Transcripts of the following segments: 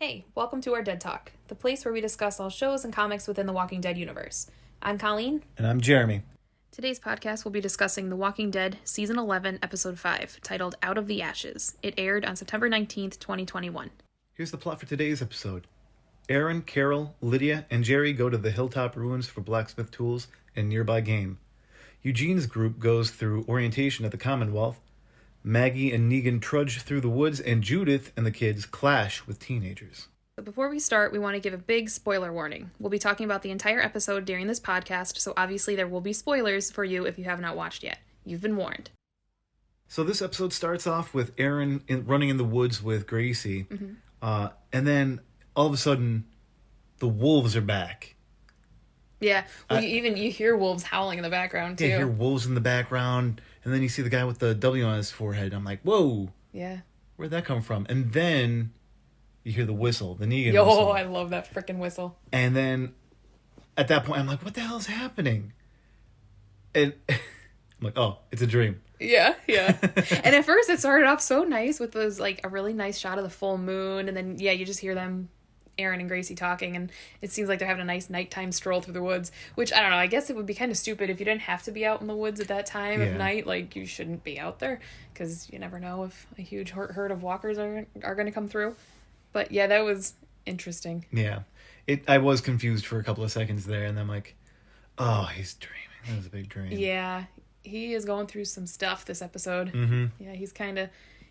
Hey, welcome to our Dead Talk, the place where we discuss all shows and comics within the Walking Dead universe. I'm Colleen. And I'm Jeremy. Today's podcast will be discussing The Walking Dead Season 11, Episode 5, titled Out of the Ashes. It aired on September 19th, 2021. Here's the plot for today's episode. Aaron, Carol, Lydia, and Jerry go to the hilltop ruins for blacksmith tools and nearby game. Eugene's group goes through orientation at the Commonwealth. Maggie and Negan trudge through the woods, and Judith and the kids clash with teenagers. But before we start, we want to give a big spoiler warning. We'll be talking about the entire episode during this podcast, so obviously there will be spoilers for you if you have not watched yet. You've been warned. So this episode starts off with Aaron running in the woods with Gracie, and then all of a sudden, the wolves are back. Yeah, well, you hear wolves howling in the background, too. Yeah, you hear wolves in the background, and then you see the guy with the W on his forehead. I'm like, whoa. Yeah. Where'd that come from? And then you hear the whistle, the Negan whistle. whistle. I love that freaking whistle. And then at that point, I'm like, what the hell is happening? And I'm like, oh, it's a dream. Yeah. And at first it started off so nice with those, like, a really nice shot of the full moon. And then, you just hear them, Aaron and Gracie, talking. And it seems like they're having a nice nighttime stroll through the woods. Which, I don't know, I guess it would be kind of stupid if you didn't have to be out in the woods at that time of night. Like, you shouldn't be out there. Because you never know if a huge herd of walkers are going to come through. But, yeah, that was interesting. Yeah. I was confused for a couple of seconds there. And then I'm like, oh, he's dreaming. That was a big dream. Yeah. He is going through some stuff this episode. Mm-hmm. Yeah, he's kind of...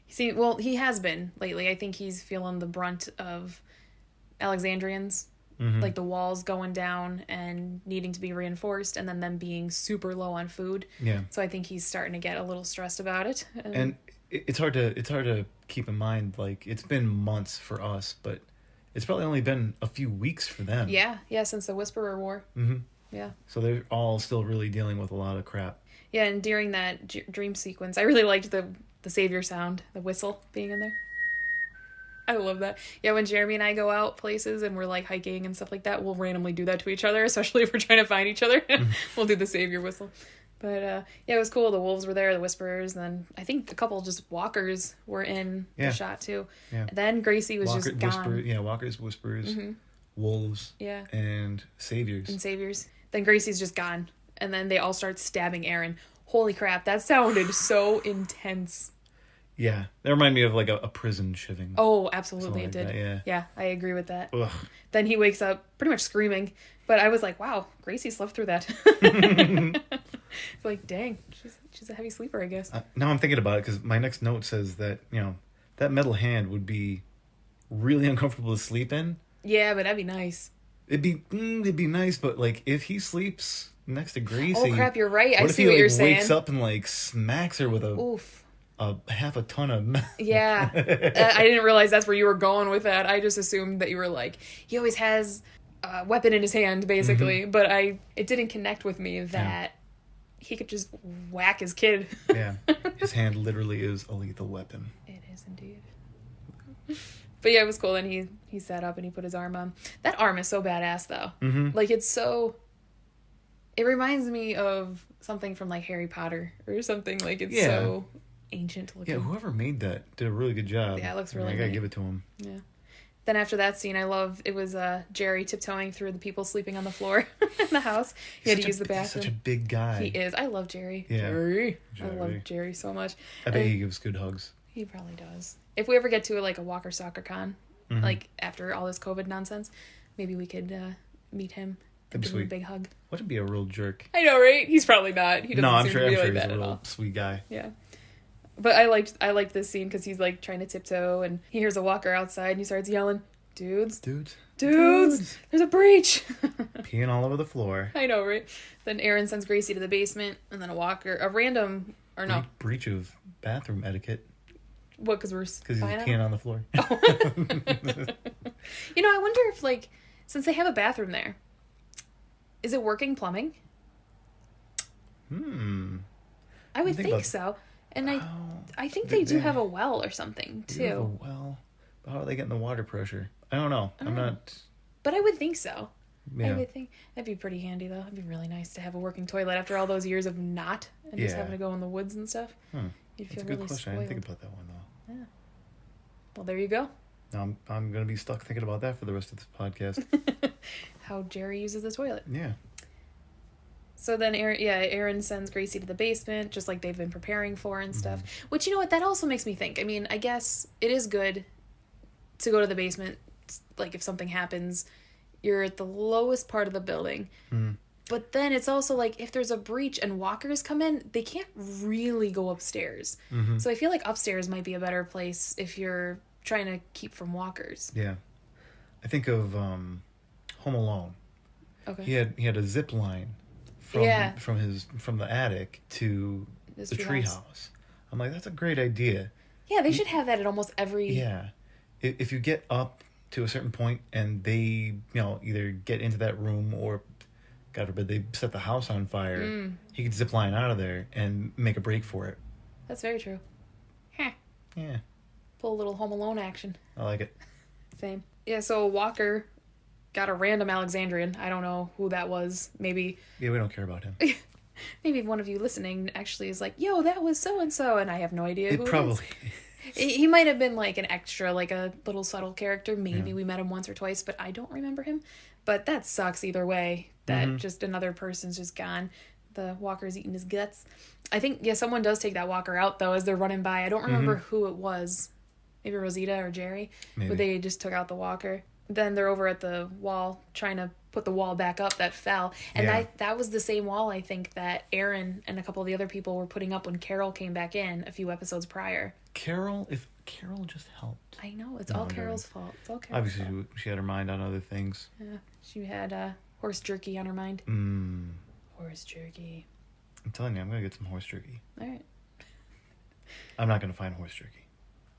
he has been lately. I think he's feeling the brunt of Alexandrians. Mm-hmm. Like the walls going down and needing to be reinforced, and then them being super low on food. Yeah. So I think he's starting to get a little stressed about it. And it's hard to keep in mind, like, it's been months for us, but it's probably only been a few weeks for them. Yeah, since the Whisperer War. Mm-hmm. Yeah. So they're all still really dealing with a lot of crap. Yeah, and during that dream sequence, I really liked the savior sound, the whistle being in there. I love that. Yeah, when Jeremy and I go out places and we're like hiking and stuff like that, we'll randomly do that to each other, especially if we're trying to find each other. We'll do the savior whistle. But it was cool. The wolves were there, the whisperers, and then I think a couple just walkers were in the shot too. Yeah. And then Gracie was just gone. Walkers, whisperers, wolves, and saviors. Then Gracie's just gone. And then they all start stabbing Aaron. Holy crap, that sounded so intense. Yeah, that reminded me of like a prison shivving. Oh, absolutely, it did. That, yeah, I agree with that. Ugh. Then he wakes up pretty much screaming. But I was like, wow, Gracie slept through that. It's like, dang, she's a heavy sleeper, I guess. Now I'm thinking about it because my next note says that, that metal hand would be really uncomfortable to sleep in. Yeah, but that'd be nice. It'd be nice, but like if he sleeps next to Gracie. Oh crap, you're right. I see what you're saying. Wakes up and like smacks her with a half a ton of. Yeah, I didn't realize that's where you were going with that. I just assumed that you were like, he always has a weapon in his hand, basically. Mm-hmm. But it didn't connect with me that he could just whack his kid. Yeah, his hand literally is a lethal weapon. It is indeed. But yeah, it was cool. And he sat up and he put his arm on. That arm is so badass, though. Mm-hmm. Like, it's so... It reminds me of something from, like, Harry Potter or something. Like, it's so ancient looking. Yeah, whoever made that did a really good job. Yeah, it looks really I gotta give it to him. Yeah. Then after that scene, it was Jerry tiptoeing through the people sleeping on the floor in the house. He had to use the bathroom. He's such a big guy. He is. I love Jerry. Yeah. Jerry. I love Jerry so much. I bet he gives good hugs. He probably does. If we ever get to a Walker Soccer Con, like after all this COVID nonsense, maybe we could meet him and give him a big hug. What would be a real jerk? I know, right? He's probably not. He doesn't seem to be like that he's a at real all. Sweet guy. Yeah. But I liked this scene because he's like trying to tiptoe and he hears a walker outside and he starts yelling, Dudes, there's a breach. Peeing all over the floor. I know, right? Then Aaron sends Gracie to the basement and then a random, or no. Breach of bathroom etiquette. What, because he's peeing on the floor. Oh. I wonder if, since they have a bathroom there, is it working plumbing? I would think so. And I think they do have a well or something, too. Have a well? How are they getting the water pressure? I don't know. I'm not... But I would think so. Yeah. I would think that'd be pretty handy, though. It'd be really nice to have a working toilet after all those years of not and just having to go in the woods and stuff. You'd feel really spoiled. I didn't think about that one, though. Yeah. Well, there you go. Now I'm going to be stuck thinking about that for the rest of this podcast. How Jerry uses the toilet. Yeah. So then Aaron sends Gracie to the basement, just like they've been preparing for and stuff. Which, you know what, that also makes me think. I mean, I guess it is good to go to the basement, like if something happens, you're at the lowest part of the building. But then it's also like if there's a breach and walkers come in, they can't really go upstairs. So I feel like upstairs might be a better place if you're trying to keep from walkers. Yeah. I think of Home Alone. Okay. He had a zip line from the attic to the treehouse. I'm like, that's a great idea. Yeah, they should have that at almost every... Yeah. If you get up to a certain point and they, either get into that room or, God forbid, they set the house on fire, he could zip line out of there and make a break for it. That's very true. Huh. Yeah. Pull a little Home Alone action. I like it. Same. Yeah, so Walker got a random Alexandrian. I don't know who that was. Maybe... Yeah, we don't care about him. Maybe one of you listening actually is like, yo, that was so-and-so, and I have no idea who it probably is. He might have been like an extra, like a little subtle character. Maybe we met him once or twice, but I don't remember him. But that sucks either way, that just another person's just gone. The Walker's eating his guts. I think, someone does take that Walker out, though, as they're running by. I don't remember who it was. Maybe Rosita or Jerry. Maybe. But they just took out the Walker. Then they're over at the wall trying to put the wall back up that fell. And that was the same wall, I think, that Aaron and a couple of the other people were putting up when Carol came back in a few episodes prior. If Carol just helped. I know, it's all Carol's fault. It's all Carol's Obviously, fault. she had her mind on other things. Yeah, she had horse jerky on her mind. Horse jerky. I'm telling you, I'm going to get some horse jerky. All right. I'm not going to find horse jerky.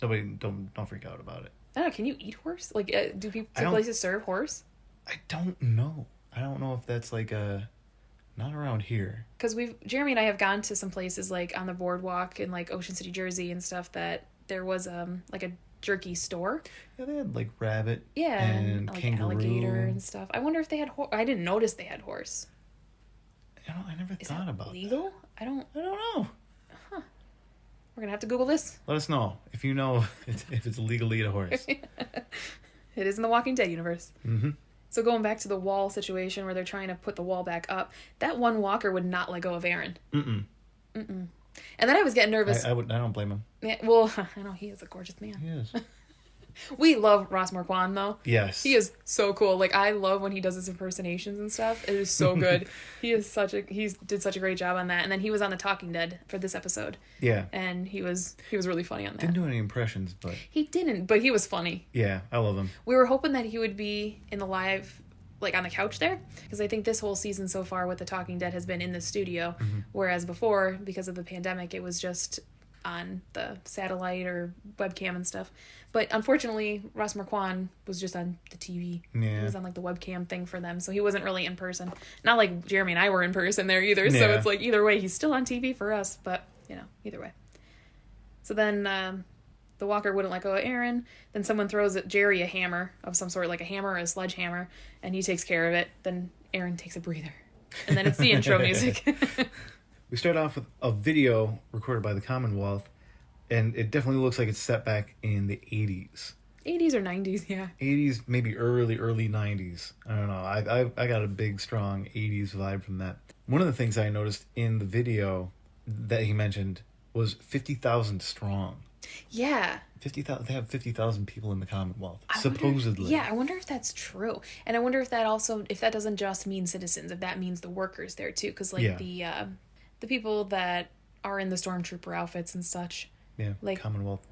Nobody, don't freak out about it. I don't know, can you eat horse? Like, do places serve horse? I don't know. I don't know if that's like not around here. Because Jeremy and I have gone to some places like on the boardwalk in like Ocean City, Jersey and stuff that there was like a jerky store. Yeah, they had like rabbit. Yeah, and like kangaroo. Alligator and stuff. I wonder if they had horse. I didn't notice they had horse. I never thought about legal? that. I don't know. Huh. We're gonna have to Google this. Let us know if you know if it's illegal to eat a horse. It is in the Walking Dead universe. So going back to the wall situation where they're trying to put the wall back up, that one walker would not let go of Aaron. And then I was getting nervous. I don't blame him. Yeah, well, I know he is a gorgeous man. He is. We love Ross Marquand, though. Yes. He is so cool. Like, I love when he does his impersonations and stuff. It is so good. He did such a great job on that. And then he was on The Talking Dead for this episode. Yeah. And he was really funny on that. Didn't do any impressions, but... He didn't, but he was funny. Yeah, I love him. We were hoping that he would be in the live, like, on the couch there. Because I think this whole season so far with The Talking Dead has been in the studio. Whereas before, because of the pandemic, it was just on the satellite or webcam and stuff. But unfortunately, Ross Marquand was just on the TV. Yeah. He was on like the webcam thing for them, so he wasn't really in person. Not like Jeremy and I were in person there either, so it's like either way, he's still on TV for us, but either way. So then the walker wouldn't let go of Aaron. Then someone throws at Jerry a hammer of some sort, like a hammer or a sledgehammer, and he takes care of it. Then Aaron takes a breather. And then it's the intro music. We start off with a video recorded by the Commonwealth, and it definitely looks like it's set back in the 80s. 80s or 90s, yeah. 80s, maybe early 90s. I don't know. I got a big, strong 80s vibe from that. One of the things I noticed in the video that he mentioned was 50,000 strong. Yeah. 50,000. They have 50,000 people in the Commonwealth, supposedly. I wonder if that's true. And I wonder if that doesn't just mean citizens, if that means the workers there too. Because the people that are in the stormtrooper outfits and such. Yeah, like Commonwealth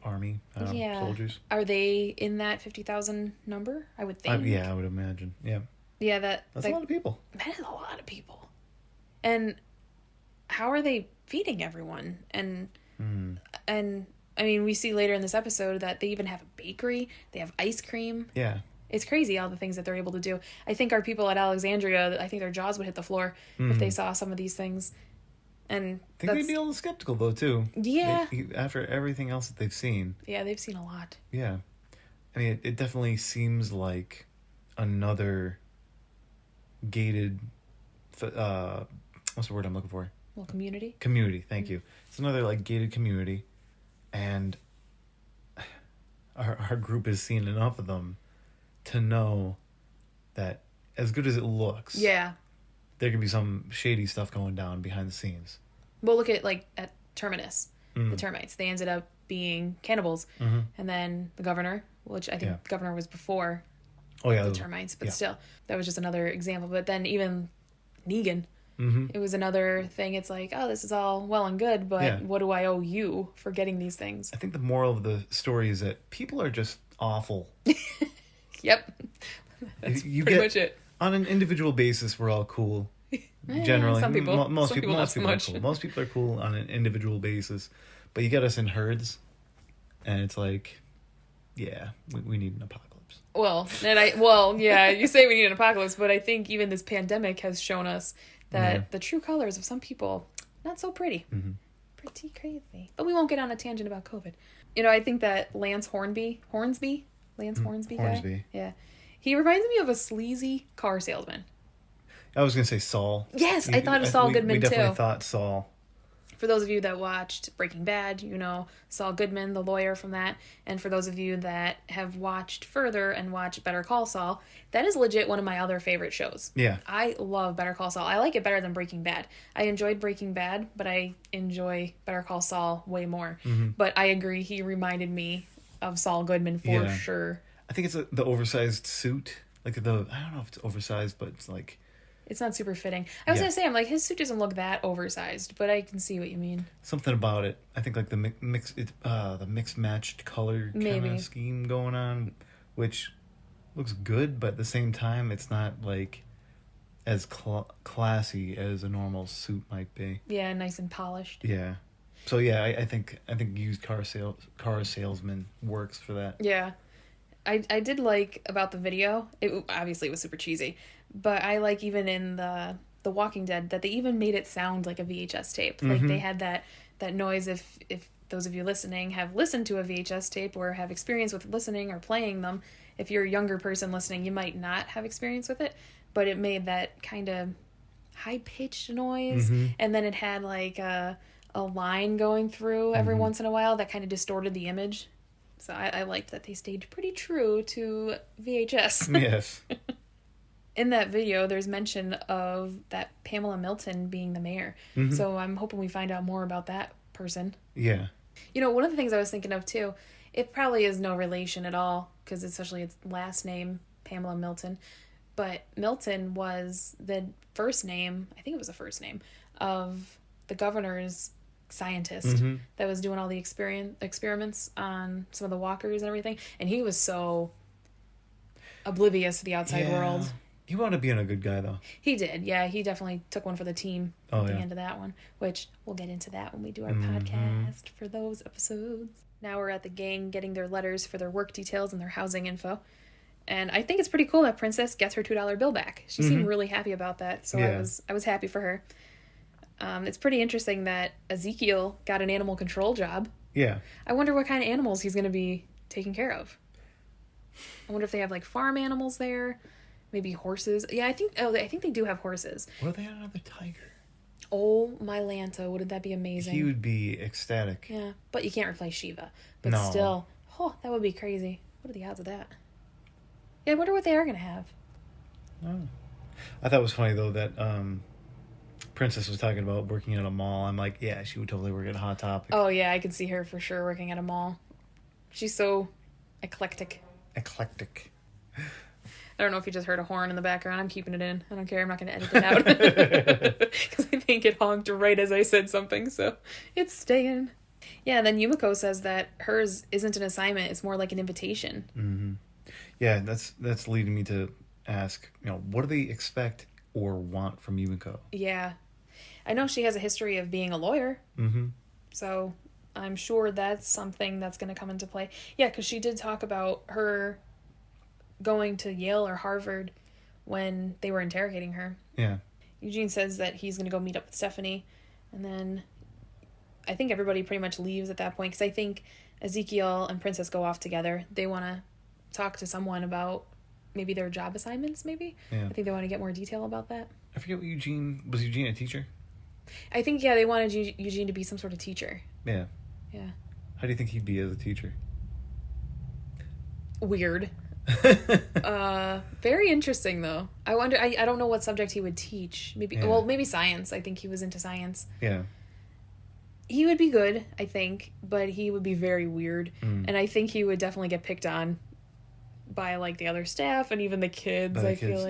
Army soldiers. Are they in that 50,000 number? I would think. I would imagine. Yeah. Yeah, that's a lot of people. That is a lot of people. And how are they feeding everyone? And I mean, we see later in this episode that they even have a bakery. They have ice cream. Yeah. It's crazy all the things that they're able to do. I think our people at Alexandria, I think their jaws would hit the floor if they saw some of these things. And I think they'd be a little skeptical, though, too. Yeah. After everything else that they've seen. Yeah, they've seen a lot. Yeah. I mean, it definitely seems like another gated... what's the word I'm looking for? Well, community? Community, thank you. It's another, gated community. And our group has seen enough of them to know that as good as it looks, Yeah. there can be some shady stuff going down behind the scenes. Well, look at, like, at Terminus, the termites. They ended up being cannibals. Mm-hmm. And then the governor, which I think the governor was before the termites, but still, that was just another example. But then even Negan, it was another thing. It's like, oh, this is all well and good, but what do I owe you for getting these things? I think the moral of the story is that people are just awful. Yep. That's pretty much it. On an individual basis, we're all cool. Generally, some people. Most Some people not so are much. cool. Most people are cool on an individual basis. But you get us in herds, and it's like, yeah, we need an apocalypse. You say we need an apocalypse, but I think even this pandemic has shown us that the true colors of some people, not so pretty. Mm-hmm. Pretty crazy. But we won't get on a tangent about COVID. You know, I think that Lance Hornsby guy? Yeah. He reminds me of a sleazy car salesman. I was going to say Saul. Yes, I thought of Saul Goodman, too. We definitely too. thought Saul. For those of you that watched Breaking Bad, you know Saul Goodman, the lawyer from that. And for those of you that have watched further and watched Better Call Saul, that is legit one of my other favorite shows. Yeah. I love Better Call Saul. I like it better than Breaking Bad. I enjoyed Breaking Bad, but I enjoy Better Call Saul way more. Mm-hmm. But I agree, he reminded me of Saul Goodman for sure. I think it's the oversized suit. Like I don't know if it's oversized, but it's like... It's not super fitting. I was going to say, I'm like, his suit doesn't look that oversized, but I can see what you mean. Something about it. I think like the mixed matched color kind of scheme going on, which looks good, but at the same time, it's not like as classy as a normal suit might be. Yeah, nice and polished. Yeah. So yeah, I think used car salesman works for that. Yeah. I did like about the video, obviously it was super cheesy, but I like even in the Walking Dead that they even made it sound like a VHS tape. Mm-hmm. Like they had that noise. If those of you listening have listened to a VHS tape or have experience with listening or playing them, if you're a younger person listening, you might not have experience with it, but it made that kind of high-pitched noise, and then it had like a line going through every once in a while that kind of distorted the image. So I liked that they stayed pretty true to VHS. Yes. In that video, there's mention of that Pamela Milton being the mayor. Mm-hmm. So I'm hoping we find out more about that person. Yeah. You know, one of the things I was thinking of, too, it probably is no relation at all, because especially its last name, Pamela Milton. But Milton was the first name, I think it was the first name, of the governor's scientist that was doing all the experiments on some of the walkers and everything, and he was so oblivious to the outside world. He wound up being a good guy, though. He did, yeah. He definitely took one for the team at the end of that one, which we'll get into that when we do our podcast for those episodes. Now we're at the gang getting their letters for their work details and their housing info, and I think it's pretty cool that Princess gets her $2 bill back. She seemed really happy about that, so I was happy for her. It's pretty interesting that Ezekiel got an animal control job. Yeah. I wonder what kind of animals he's going to be taking care of. I wonder if they have like farm animals there, maybe horses. Yeah, I think they do have horses. What if they had another tiger? Oh, my Lanta, wouldn't that be amazing? He would be ecstatic. Yeah, but you can't replace Shiva. But still, that would be crazy. What are the odds of that? Yeah, I wonder what they are going to have. Oh. I thought it was funny, though, that Princess was talking about working at a mall. I'm like, yeah, she would totally work at Hot Topic. Oh, yeah, I could see her for sure working at a mall. She's so eclectic. I don't know if you just heard a horn in the background. I'm keeping it in. I don't care. I'm not going to edit it out. Because I think it honked right as I said something, so it's staying. Yeah, and then Yumiko says that hers isn't an assignment. It's more like an invitation. Mm-hmm. Yeah, that's leading me to ask, what do they expect or want from Yumiko? Yeah. I know she has a history of being a lawyer. Mm-hmm. So I'm sure that's something that's going to come into play. Yeah, because she did talk about her going to Yale or Harvard when they were interrogating her. Yeah. Eugene says that he's going to go meet up with Stephanie. And then I think everybody pretty much leaves at that point. Because I think Ezekiel and Princess go off together. They want to talk to someone about maybe their job assignments, maybe. Yeah. I think they want to get more detail about that. I forget what was Eugene a teacher? I think, they wanted Eugene to be some sort of teacher. Yeah. Yeah. How do you think he'd be as a teacher? weird. Very interesting though. I wonder. I don't know what subject he would teach. Maybe science. I think he was into science. Yeah. He would be good, I think, but he would be very weird, and I think he would definitely get picked on by like the other staff and even the kids. I feel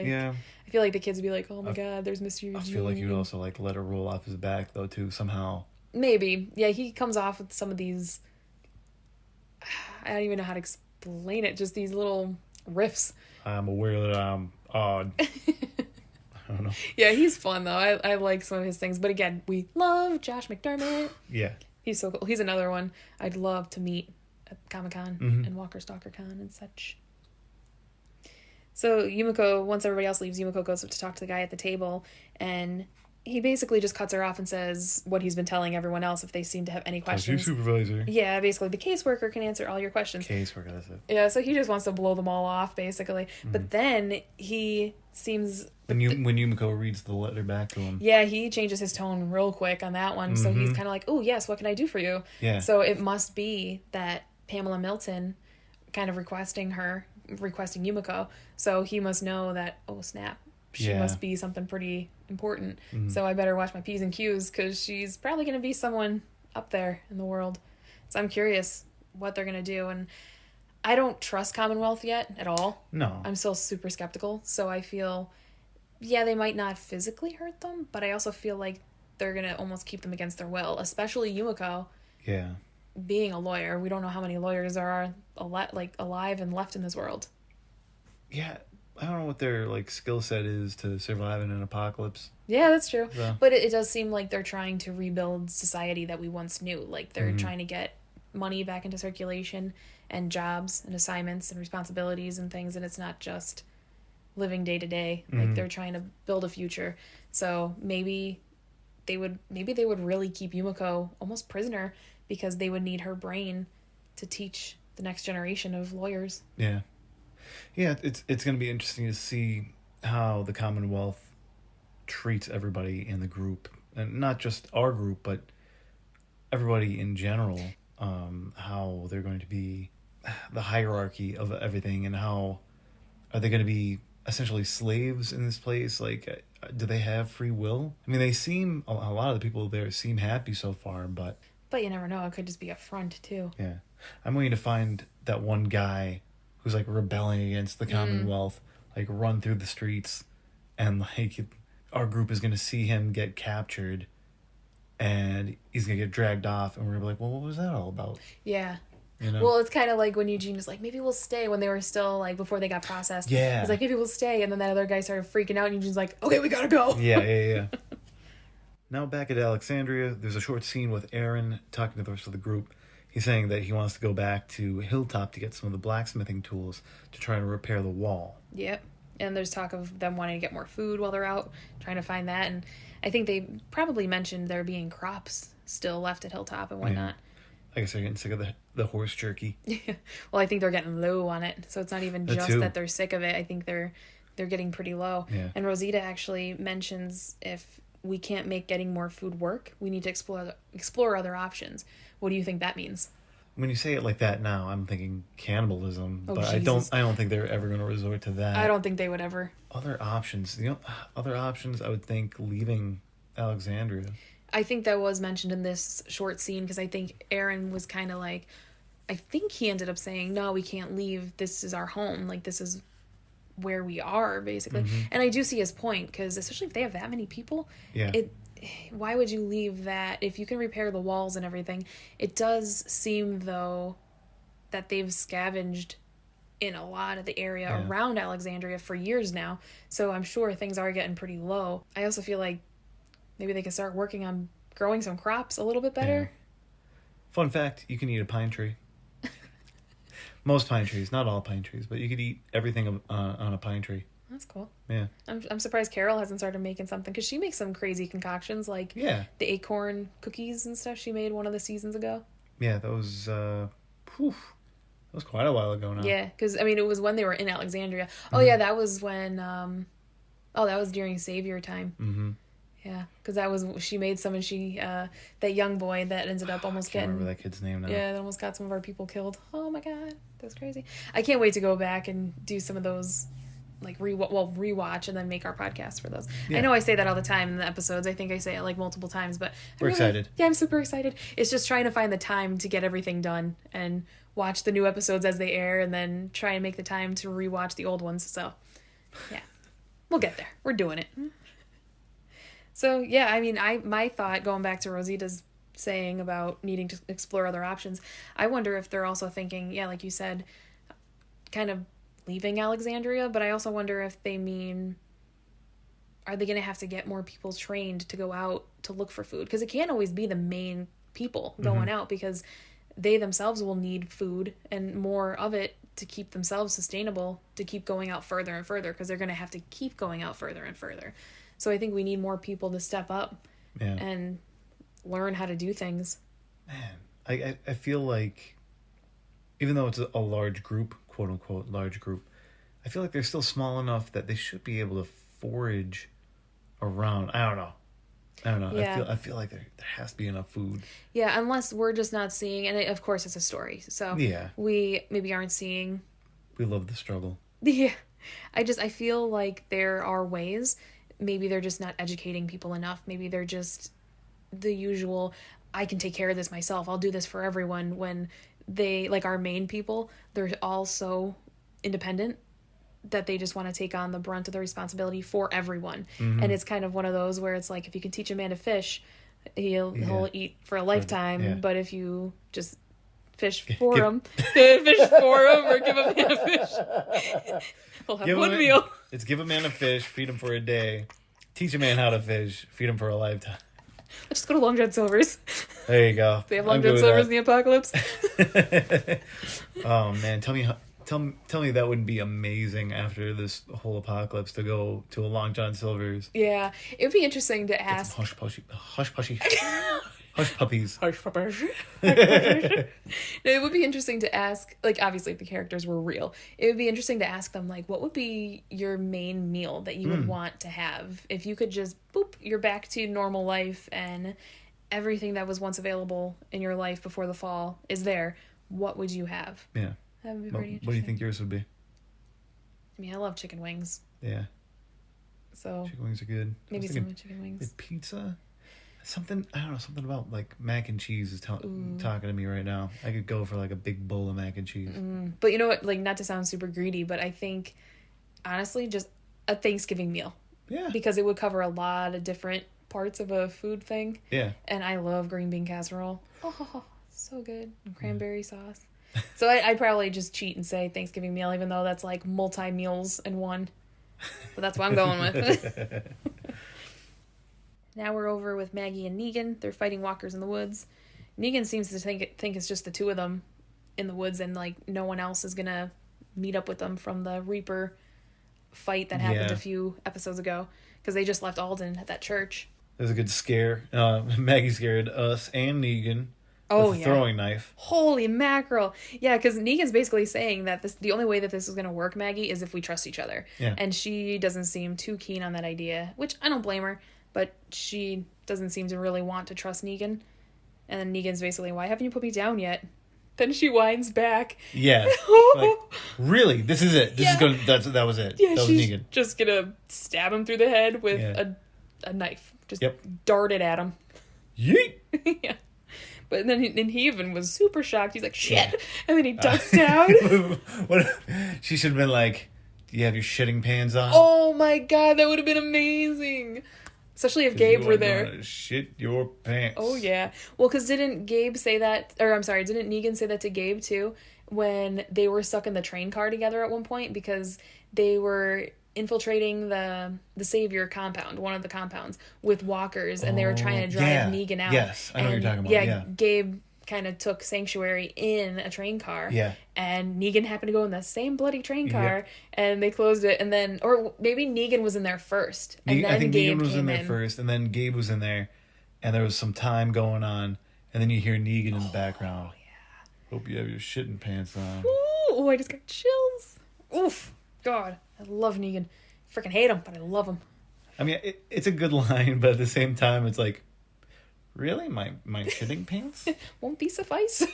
like the kids would be like, "Oh my God, there's Mr. Eugene." I feel like you'd also like let her roll off his back though too somehow. Maybe, yeah. He comes off with some of these. I don't even know how to explain it. Just these little riffs. I'm aware that I'm odd. I don't know. Yeah, he's fun though. I like some of his things, but again, we love Josh McDermott. Yeah, he's so cool. He's another one I'd love to meet at Comic-Con and Walker Stalker Con and such. So Yumiko, once everybody else leaves, Yumiko goes up to talk to the guy at the table, and he basically just cuts her off and says what he's been telling everyone else if they seem to have any questions. You supervisor. Yeah, basically the caseworker can answer all your questions. Caseworker, that's it. Yeah, so he just wants to blow them all off, basically. But then he seems... When Yumiko reads the letter back to him. Yeah, he changes his tone real quick on that one. So he's kind of like, oh, yes, what can I do for you? Yeah. So it must be that Pamela Milton kind of requesting Yumiko. So he must know that, oh, snap. She must be something pretty important. So I better watch my P's and Q's because she's probably going to be someone up there in the world. So I'm curious what they're going to do. And I don't trust Commonwealth yet at all. No. I'm still super skeptical. So I feel, yeah, they might not physically hurt them, but I also feel like they're going to almost keep them against their will, especially Yumiko. Yeah. Being a lawyer. We don't know how many lawyers are alive and left in this world. Yeah. I don't know what their skill set is to survive in an apocalypse. Yeah, that's true. So. But it does seem like they're trying to rebuild society that we once knew. Like they're trying to get money back into circulation and jobs and assignments and responsibilities and things, and it's not just living day to day. Like they're trying to build a future. So maybe they would really keep Yumiko almost prisoner because they would need her brain to teach the next generation of lawyers. Yeah. Yeah, it's going to be interesting to see how the Commonwealth treats everybody in the group, and not just our group, but everybody in general. How they're going to be the hierarchy of everything, and how are they going to be essentially slaves in this place? Like, do they have free will? I mean, they seem a lot of the people there seem happy so far, but you never know. It could just be a front too. Yeah, I'm waiting to find that one guy who's rebelling against the Commonwealth, run through the streets, and our group is going to see him get captured, and he's going to get dragged off, and we're going to be like, well, what was that all about? Yeah. You know? Well, it's kind of like when Eugene was like, maybe we'll stay, when they were still, before they got processed. Yeah. He's like, maybe we'll stay, and then that other guy started freaking out, and Eugene's like, okay, we gotta go. Yeah. Now back at Alexandria, there's a short scene with Aaron talking to the rest of the group. He's saying that he wants to go back to Hilltop to get some of the blacksmithing tools to try and repair the wall. Yep. And there's talk of them wanting to get more food while they're out, trying to find that. And I think they probably mentioned there being crops still left at Hilltop and whatnot. Yeah. I guess they're getting sick of the horse jerky. Well, I think they're getting low on it. So it's not even that they're sick of it. I think they're getting pretty low. Yeah. And Rosita actually mentions if we can't make getting more food work, we need to explore other options. What do you think that means? When you say it like that now, I'm thinking cannibalism, but Jesus. I don't think they're ever going to resort to that. I don't think they would ever. Other options, I would think leaving Alexandria. I think that was mentioned in this short scene because I think Aaron was kind of I think he ended up saying, no, we can't leave. This is our home. This is where we are, basically. And I do see his point because especially if they have that many people, why would you leave that if you can repair the walls and everything? It does seem though that they've scavenged in a lot of the area around Alexandria for years now, so I'm sure things are getting pretty low. I also feel like maybe they can start working on growing some crops a little bit better. Fun fact, you can eat a pine tree. Most pine trees, not all pine trees, but you could eat everything on a pine tree. That's cool. Yeah. I'm surprised Carol hasn't started making something because she makes some crazy concoctions the acorn cookies and stuff she made one of the seasons ago. Yeah, that was quite a while ago now. Yeah, because it was when they were in Alexandria. Oh yeah, that was when that was during Savior time. Yeah, because she made some, and that young boy that ended up almost I can't getting. remember that kid's name now. Yeah, that almost got some of our people killed. Oh my god, that's crazy. I can't wait to go back and do some of those, like rewatch and then make our podcast for those. Yeah. I know I say that all the time in the episodes. I think I say it like multiple times, but we're excited. Yeah, I'm super excited. It's just trying to find the time to get everything done and watch the new episodes as they air, and then try and make the time to rewatch the old ones. So, yeah, we'll get there. We're doing it. So, yeah, I mean, my thought, going back to Rosita's saying about needing to explore other options, I wonder if they're also thinking, yeah, like you said, kind of leaving Alexandria, but I also wonder if they mean, are they going to have to get more people trained to go out to look for food? Because it can't always be the main people going out, because they themselves will need food and more of it to keep themselves sustainable, to keep going out further and further, because they're going to have to keep going out further and further. So I think we need more people to step up and learn how to do things. Man, I feel like, even though it's a large group, quote unquote large group, I feel like they're still small enough that they should be able to forage around. I don't know. Yeah. I feel like there has to be enough food. Yeah, unless we're just not seeing, and of course it's a story, so we maybe aren't seeing. We love the struggle. Yeah, I feel like there are ways. Maybe they're just not educating people enough. Maybe they're just the usual, I can take care of this myself, I'll do this for everyone, when they, like our main people, they're all so independent that they just want to take on the brunt of the responsibility for everyone. And it's kind of one of those where it's like, if you can teach a man to fish, he'll eat for a lifetime. But if you just fish for him or give a man a fish, he'll have one meal. It's give a man a fish, feed him for a day, teach a man how to fish, feed him for a lifetime. Let's just go to Long John Silver's. There you go. They have Long John Silver's in the apocalypse. Oh man, tell me that wouldn't be amazing after this whole apocalypse to go to a Long John Silver's. Yeah, it would be interesting to ask. Hush puppies. Hush puppies. It would be interesting to ask, like, obviously if the characters were real, it would be interesting to ask them, like, what would be your main meal that you would want to have if you could just boop, you're back to normal life and everything that was once available in your life before the fall is there. What would you have? Yeah. That would be pretty interesting. What do you think yours would be? I mean, I love chicken wings. Yeah. So chicken wings are good. Maybe some chicken wings. Like pizza? Something about like mac and cheese is talking to me right now. I could go for like a big bowl of mac and cheese. But you know what? Like, not to sound super greedy, but I think, honestly, just a Thanksgiving meal. Yeah. Because it would cover a lot of different parts of a food thing. Yeah. And I love green bean casserole. Oh, so good. And cranberry sauce. So I'd probably just cheat and say Thanksgiving meal, even though that's like multi-meals in one. But that's what I'm going with. Now we're over with Maggie and Negan. They're fighting walkers in the woods. Negan seems to think it's just the two of them in the woods, and like no one else is gonna meet up with them from the Reaper fight that happened a few episodes ago, because they just left Alden at that church. It was a good scare. Maggie scared us and Negan. Oh, with a throwing knife. Holy mackerel. Yeah, because Negan's basically saying that the only way that this is going to work, Maggie, is if we trust each other. Yeah. And she doesn't seem too keen on that idea, which I don't blame her, but she doesn't seem to really want to trust Negan. And then Negan's basically, why haven't you put me down yet? Then she whines back. Yeah. Like, really? This is it? That was it? Yeah, that was she's Negan. just going to stab him through the head with a knife. Just dart it at him. Yeet! Yeah. But then he even was super shocked. He's like, shit! Yeah. And then he ducks down. She should have been like, do you have your shitting pants on? Oh my god, that would have been amazing. Especially if Gabe were there. Shit your pants. Oh yeah. Well, because didn't Negan say that to Gabe too? When they were stuck in the train car together at one point, because they were infiltrating the Savior compound, one of the compounds, with walkers, and they were trying to drive Negan out. Yes, I know what you're talking about. Yeah, Gabe kind of took sanctuary in a train car. Yeah. And Negan happened to go in the same bloody train car, and they closed it, and then, or maybe Negan was in there first, and then I think Gabe Negan was came in there first, and then Gabe was in there, and there was some time going on, and then you hear Negan in the background. Oh, yeah. Hope you have your shitting pants on. Ooh, I just got chills. Oof. God, I love Negan. Freaking hate him, but I love him. I mean, it's a good line, but at the same time, it's like, really? My shitting pants? Won't these suffice?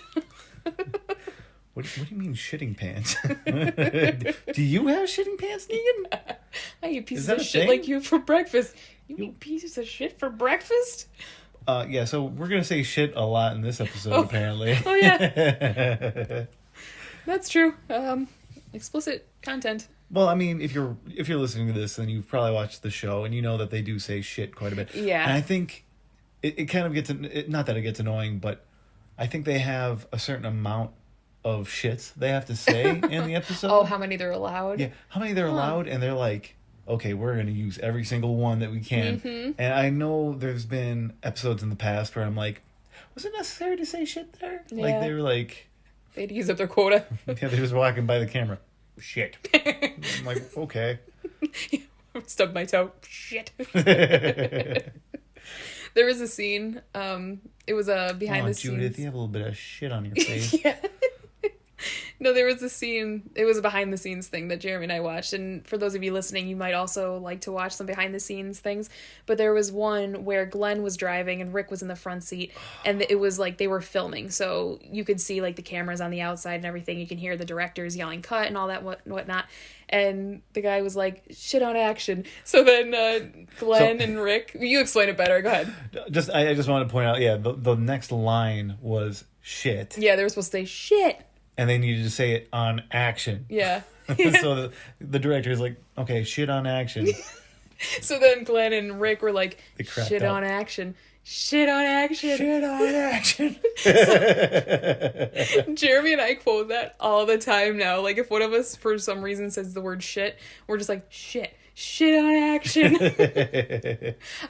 What do you mean shitting pants? Do you have shitting pants, Negan? I eat pieces of shit like you for breakfast. You eat pieces of shit for breakfast? Yeah, so we're going to say shit a lot in this episode, apparently. Oh, yeah. That's true. Explicit content. Well, I mean, if you're listening to this, then you've probably watched the show, and you know that they do say shit quite a bit. Yeah. And I think it kind of gets... not that it gets annoying, but I think they have a certain amount of shits they have to say in the episode. Oh, how many they're allowed? Yeah, how many they're allowed, and they're like, okay, we're going to use every single one that we can. Mm-hmm. And I know there's been episodes in the past where I'm like, was it necessary to say shit there? Yeah. Like, they were like... They'd use up their quota. Yeah, they was walking by the camera. Shit. I'm like, okay. Stubbed my toe. Shit. There was a scene, it was a behind the scenes. Judith, you have a little bit of shit on your face. Yeah. No, there was a scene, it was a behind the scenes thing that Jeremy and I watched, and for those of you listening, you might also like to watch some behind the scenes things, but there was one where Glenn was driving and Rick was in the front seat, and it was like they were filming, so you could see like the cameras on the outside and everything, you can hear the directors yelling cut and all that whatnot, and the guy was like, shit on action. So then Glenn and Rick, you explain it better, go ahead. I just want to point out, yeah, the next line was shit. Yeah, they were supposed to say shit. And they needed to say it on action. Yeah. So the director is like, okay, shit on action. So then Glenn and Rick were like, shit on action. Shit on action. Shit on action. Jeremy and I quote that all the time now. Like, if one of us, for some reason, says the word shit, we're just like, shit. Shit on action.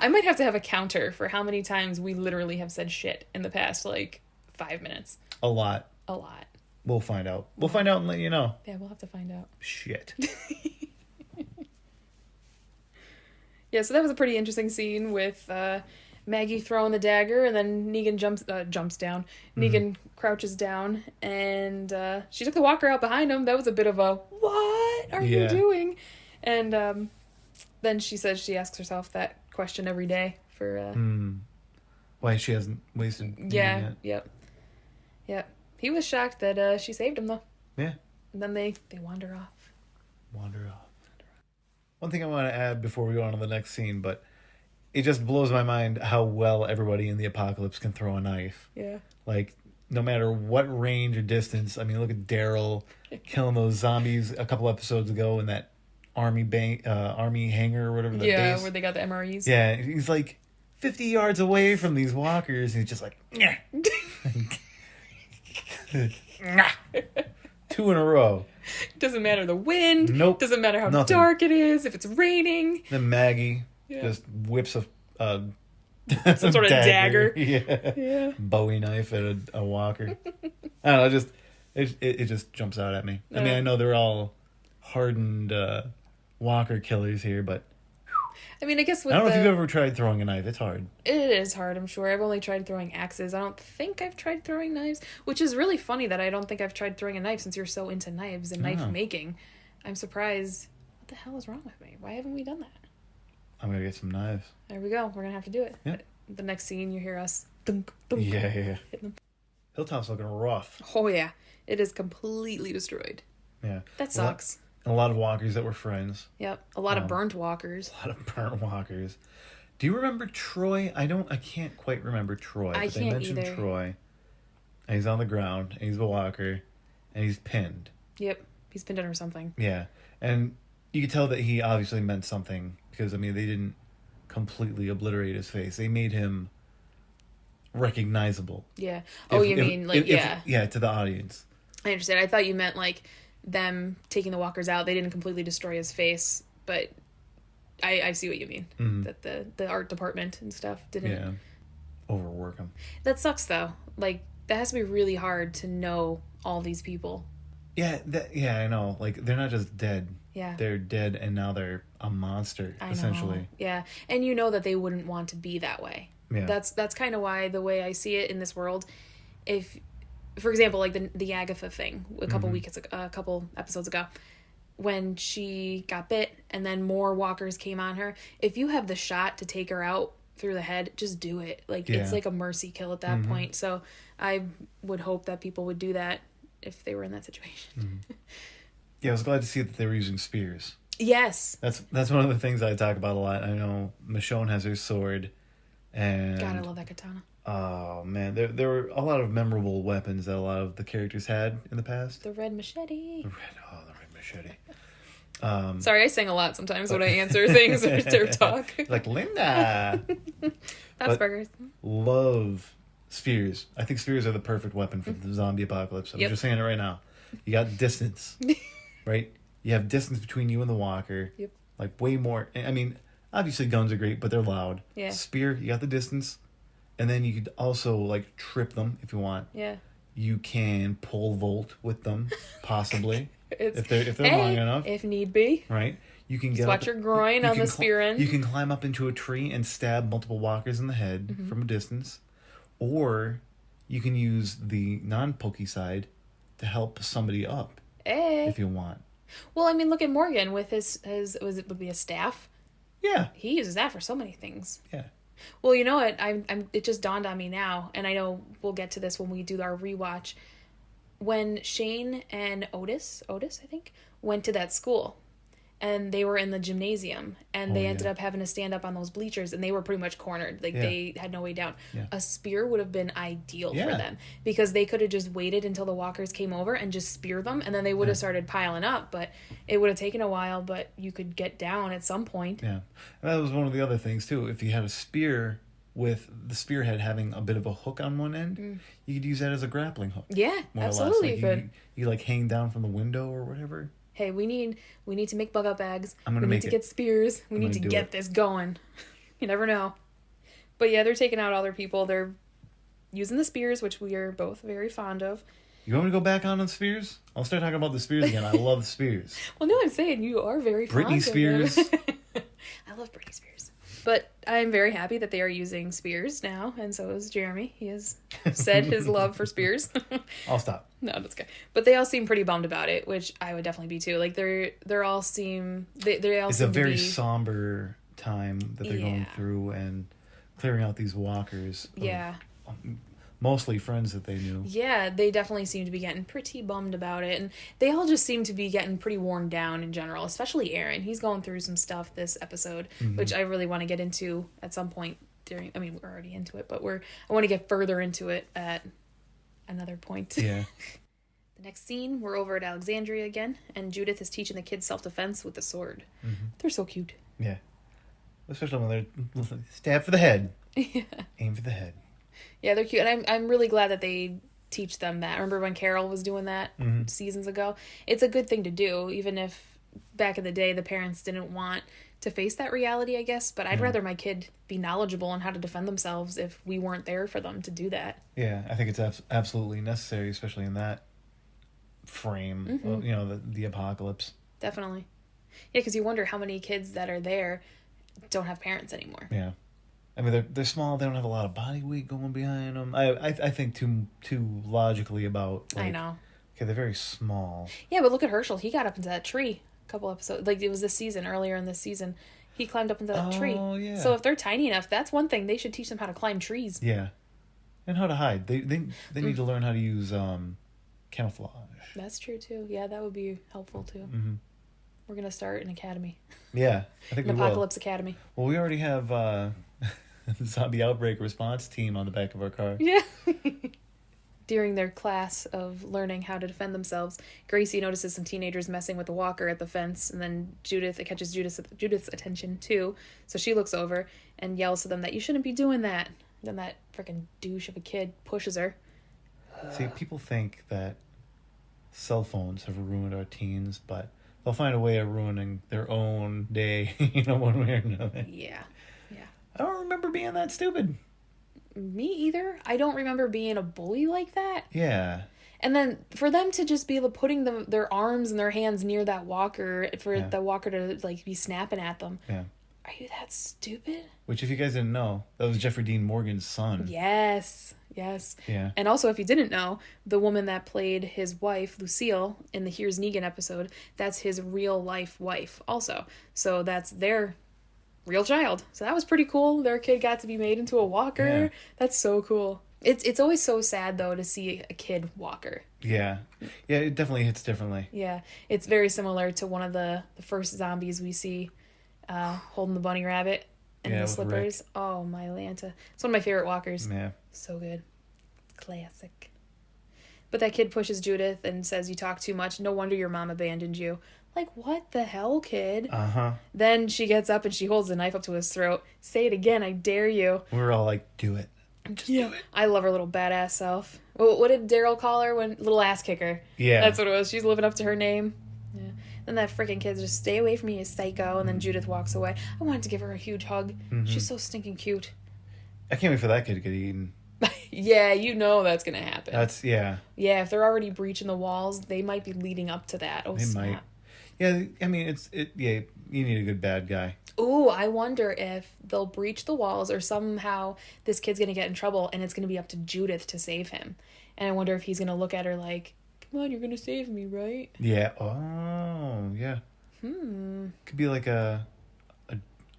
I might have to have a counter for how many times we literally have said shit in the past, 5 minutes. A lot. We'll find out. We'll find out and let you know. Yeah, we'll have to find out. Shit. Yeah, so that was a pretty interesting scene with Maggie throwing the dagger, and then Negan jumps down. Negan crouches down, and she took the walker out behind him. That was a bit of a, what are you doing? And then she says she asks herself that question every day for... Why she hasn't wasted... Yeah, yep. He was shocked that she saved him, though. Yeah. And then they wander off. One thing I want to add before we go on to the next scene, but it just blows my mind how well everybody in the apocalypse can throw a knife. Yeah. No matter what range or distance. I mean, look at Daryl killing those zombies a couple episodes ago in that army hangar or whatever. Base. Where they got the MREs. Yeah, he's 50 yards away from these walkers, and he's just like, yeah. 2 in a row. Doesn't matter the wind. Nope. Doesn't matter how dark it is. If it's raining. Then Maggie just whips a some sort of dagger. Yeah. Bowie knife at a walker. I don't know. It just jumps out at me. I mean, I know they're all hardened walker killers here, but. I mean, I guess I don't know if you've ever tried throwing a knife. It's hard. It is hard, I'm sure. I've only tried throwing axes. I don't think I've tried throwing knives, which is really funny that I don't think I've tried throwing a knife since you're so into knives and knife making. I'm surprised. What the hell is wrong with me? Why haven't we done that? I'm going to get some knives. There we go. We're going to have to do it. Yeah. The next scene, you hear us. Dunk, dunk, yeah. hitting them. Hilltop's looking rough. Oh, yeah. It is completely destroyed. Yeah. That sucks. A lot of walkers that were friends. Yep. A lot of burnt walkers. A lot of burnt walkers. Do you remember Troy? I can't quite remember Troy. But they mentioned either. Troy. And he's on the ground, and he's a walker, and he's pinned. Yep. He's pinned under something. Yeah. And you could tell that he obviously meant something, because, I mean, they didn't completely obliterate his face. They made him recognizable. Yeah. Oh, to the audience. I understand. I thought you meant, them taking the walkers out. They didn't completely destroy his face, but I see what you mean. Mm-hmm. That the art department and stuff didn't overwork him. That sucks though. That has to be really hard to know all these people. Yeah, I know. They're not just dead. Yeah. They're dead and now they're a monster, essentially. Know. Yeah. And you know that they wouldn't want to be that way. Yeah. That's kind of why the way I see it in this world, if for example, the Agatha thing a couple episodes ago, when she got bit and then more walkers came on her. If you have the shot to take her out through the head, just do it. Like, it's like a mercy kill at that point. So I would hope that people would do that if they were in that situation. Yeah, I was glad to see that they were using spears. Yes. That's one of the things I talk about a lot. I know Michonne has her sword, and God, I love that katana. Oh man, there were a lot of memorable weapons that a lot of the characters had in the past. The red machete. The red machete. Sorry, I sing a lot sometimes when I answer things or talk. Like Linda. Asperger's. Love spears. I think spears are the perfect weapon for the zombie apocalypse. I'm just saying it right now. You got distance, right? You have distance between you and the walker. Yep. Like way more. I mean, obviously guns are great, but they're loud. Yeah. Spear, you got the distance. And then you could also, like, trip them if you want. Yeah. You can pole vault with them, possibly. if they're long enough. If need be. Right? You can just watch your groin on the spear end. You can climb up into a tree and stab multiple walkers in the head from a distance. Or you can use the non-pokey side to help somebody up. If you want. Well, I mean, look at Morgan with his would be a staff. Yeah. He uses that for so many things. Yeah. Well, you know what? It just dawned on me now, and I know we'll get to this when we do our rewatch. When Shane and Otis, I think, went to that school, and they were in the gymnasium, and they ended up having to stand up on those bleachers, and they were pretty much cornered. Like, they had no way down. Yeah. A spear would have been ideal for them, because they could have just waited until the walkers came over and just spear them, and then they would have started piling up, but it would have taken a while, but you could get down at some point. Yeah. And that was one of the other things, too. If you had a spear with the spearhead having a bit of a hook on one end, you could use that as a grappling hook. Yeah, absolutely. Like, you could. You, like, hang down from the window or whatever. Hey, we need to make bug out bags. We need to get spears. We need to get this going. You never know. But yeah, they're taking out other people. They're using the spears, which we are both very fond of. You want me to go back on spears? I'll start talking about the spears again. I love spears. Well, no, I'm saying you are very fond Britney of Spears. them. I love Britney Spears. But I'm very happy that they are using spears now, and so is Jeremy. He has said his love for spears. I'll stop. No, that's good. But they all seem pretty bummed about it, which I would definitely be too. Like they all seem they all. It's seem a very to be, somber time that they're going through and clearing out these walkers. Mostly friends that they knew. Yeah, they definitely seem to be getting pretty bummed about it. And they all just seem to be getting pretty worn down in general, especially Aaron. He's going through some stuff this episode, which I really want to get into at some point we're already into it, but I want to get further into it at another point. Yeah. The next scene, we're over at Alexandria again, and Judith is teaching the kids self-defense with the sword. They're so cute. Yeah. Especially when they're stab for the head. Yeah. Aim for the head. Yeah, they're cute, and I'm really glad that they teach them that. Remember when Carol was doing that seasons ago? It's a good thing to do, even if back in the day the parents didn't want to face that reality, I guess. But I'd rather my kid be knowledgeable on how to defend themselves if we weren't there for them to do that. Yeah, I think it's absolutely necessary, especially in that frame, the apocalypse. Definitely. Yeah, because you wonder how many kids that are there don't have parents anymore. Yeah. I mean, they're small. They don't have a lot of body weight going behind them. I think too logically about. Like, I know. Okay, they're very small. Yeah, but look at Herschel. He got up into that tree a couple episodes. Like, it was earlier in this season. He climbed up into that tree. Oh, yeah. So if they're tiny enough, that's one thing. They should teach them how to climb trees. Yeah. And how to hide. They need to learn how to use camouflage. That's true, too. Yeah, that would be helpful, too. Mm-hmm. We're going to start an academy. Yeah, I think An we apocalypse will. academy. Well, we already have the zombie outbreak response team on the back of our car. Yeah. During their class of learning how to defend themselves, Gracie notices some teenagers messing with the walker at the fence, and then it catches Judith's attention too. So she looks over and yells to them that you shouldn't be doing that. Then that freaking douche of a kid pushes her. See, people think that cell phones have ruined our teens, but they'll find a way of ruining their own day, one way or another. Yeah. I don't remember being that stupid. Me either. I don't remember being a bully like that. Yeah. And then for them to just be putting their arms and their hands near that walker for the walker to be snapping at them. Yeah. Are you that stupid? Which, if you guys didn't know, that was Jeffrey Dean Morgan's son. Yes. Yeah. And also, if you didn't know, the woman that played his wife, Lucille, in the Here's Negan episode, that's his real life wife also. So that's their real child. So that was pretty cool. Their kid got to be made into a walker. Yeah. That's so cool. It's always so sad, though, to see a kid walker. Yeah. Yeah, it definitely hits differently. Yeah. It's very similar to one of the first zombies we see holding the bunny rabbit and the slippers. Rick. Oh, my Lanta. It's one of my favorite walkers. Yeah. So good. Classic. But that kid pushes Judith and says, you talk too much. No wonder your mom abandoned you. Like, what the hell, kid? Uh-huh. Then she gets up and she holds the knife up to his throat. Say it again, I dare you. We're all like, do it. Just do it. I love her little badass self. What did Daryl call her? Little ass kicker. Yeah. That's what it was. She's living up to her name. Yeah. Then that freaking kid's just, stay away from me, you psycho. And then Judith walks away. I wanted to give her a huge hug. Mm-hmm. She's so stinking cute. I can't wait for that kid to get eaten. Yeah, you know that's going to happen. Yeah, if they're already breaching the walls, they might be leading up to that. Oh, they snap. might. Yeah, I mean, you need a good bad guy. Ooh, I wonder if they'll breach the walls or somehow this kid's going to get in trouble and it's going to be up to Judith to save him. And I wonder if he's going to look at her like, come on, you're going to save me, right? Yeah. Oh, yeah. Could be like a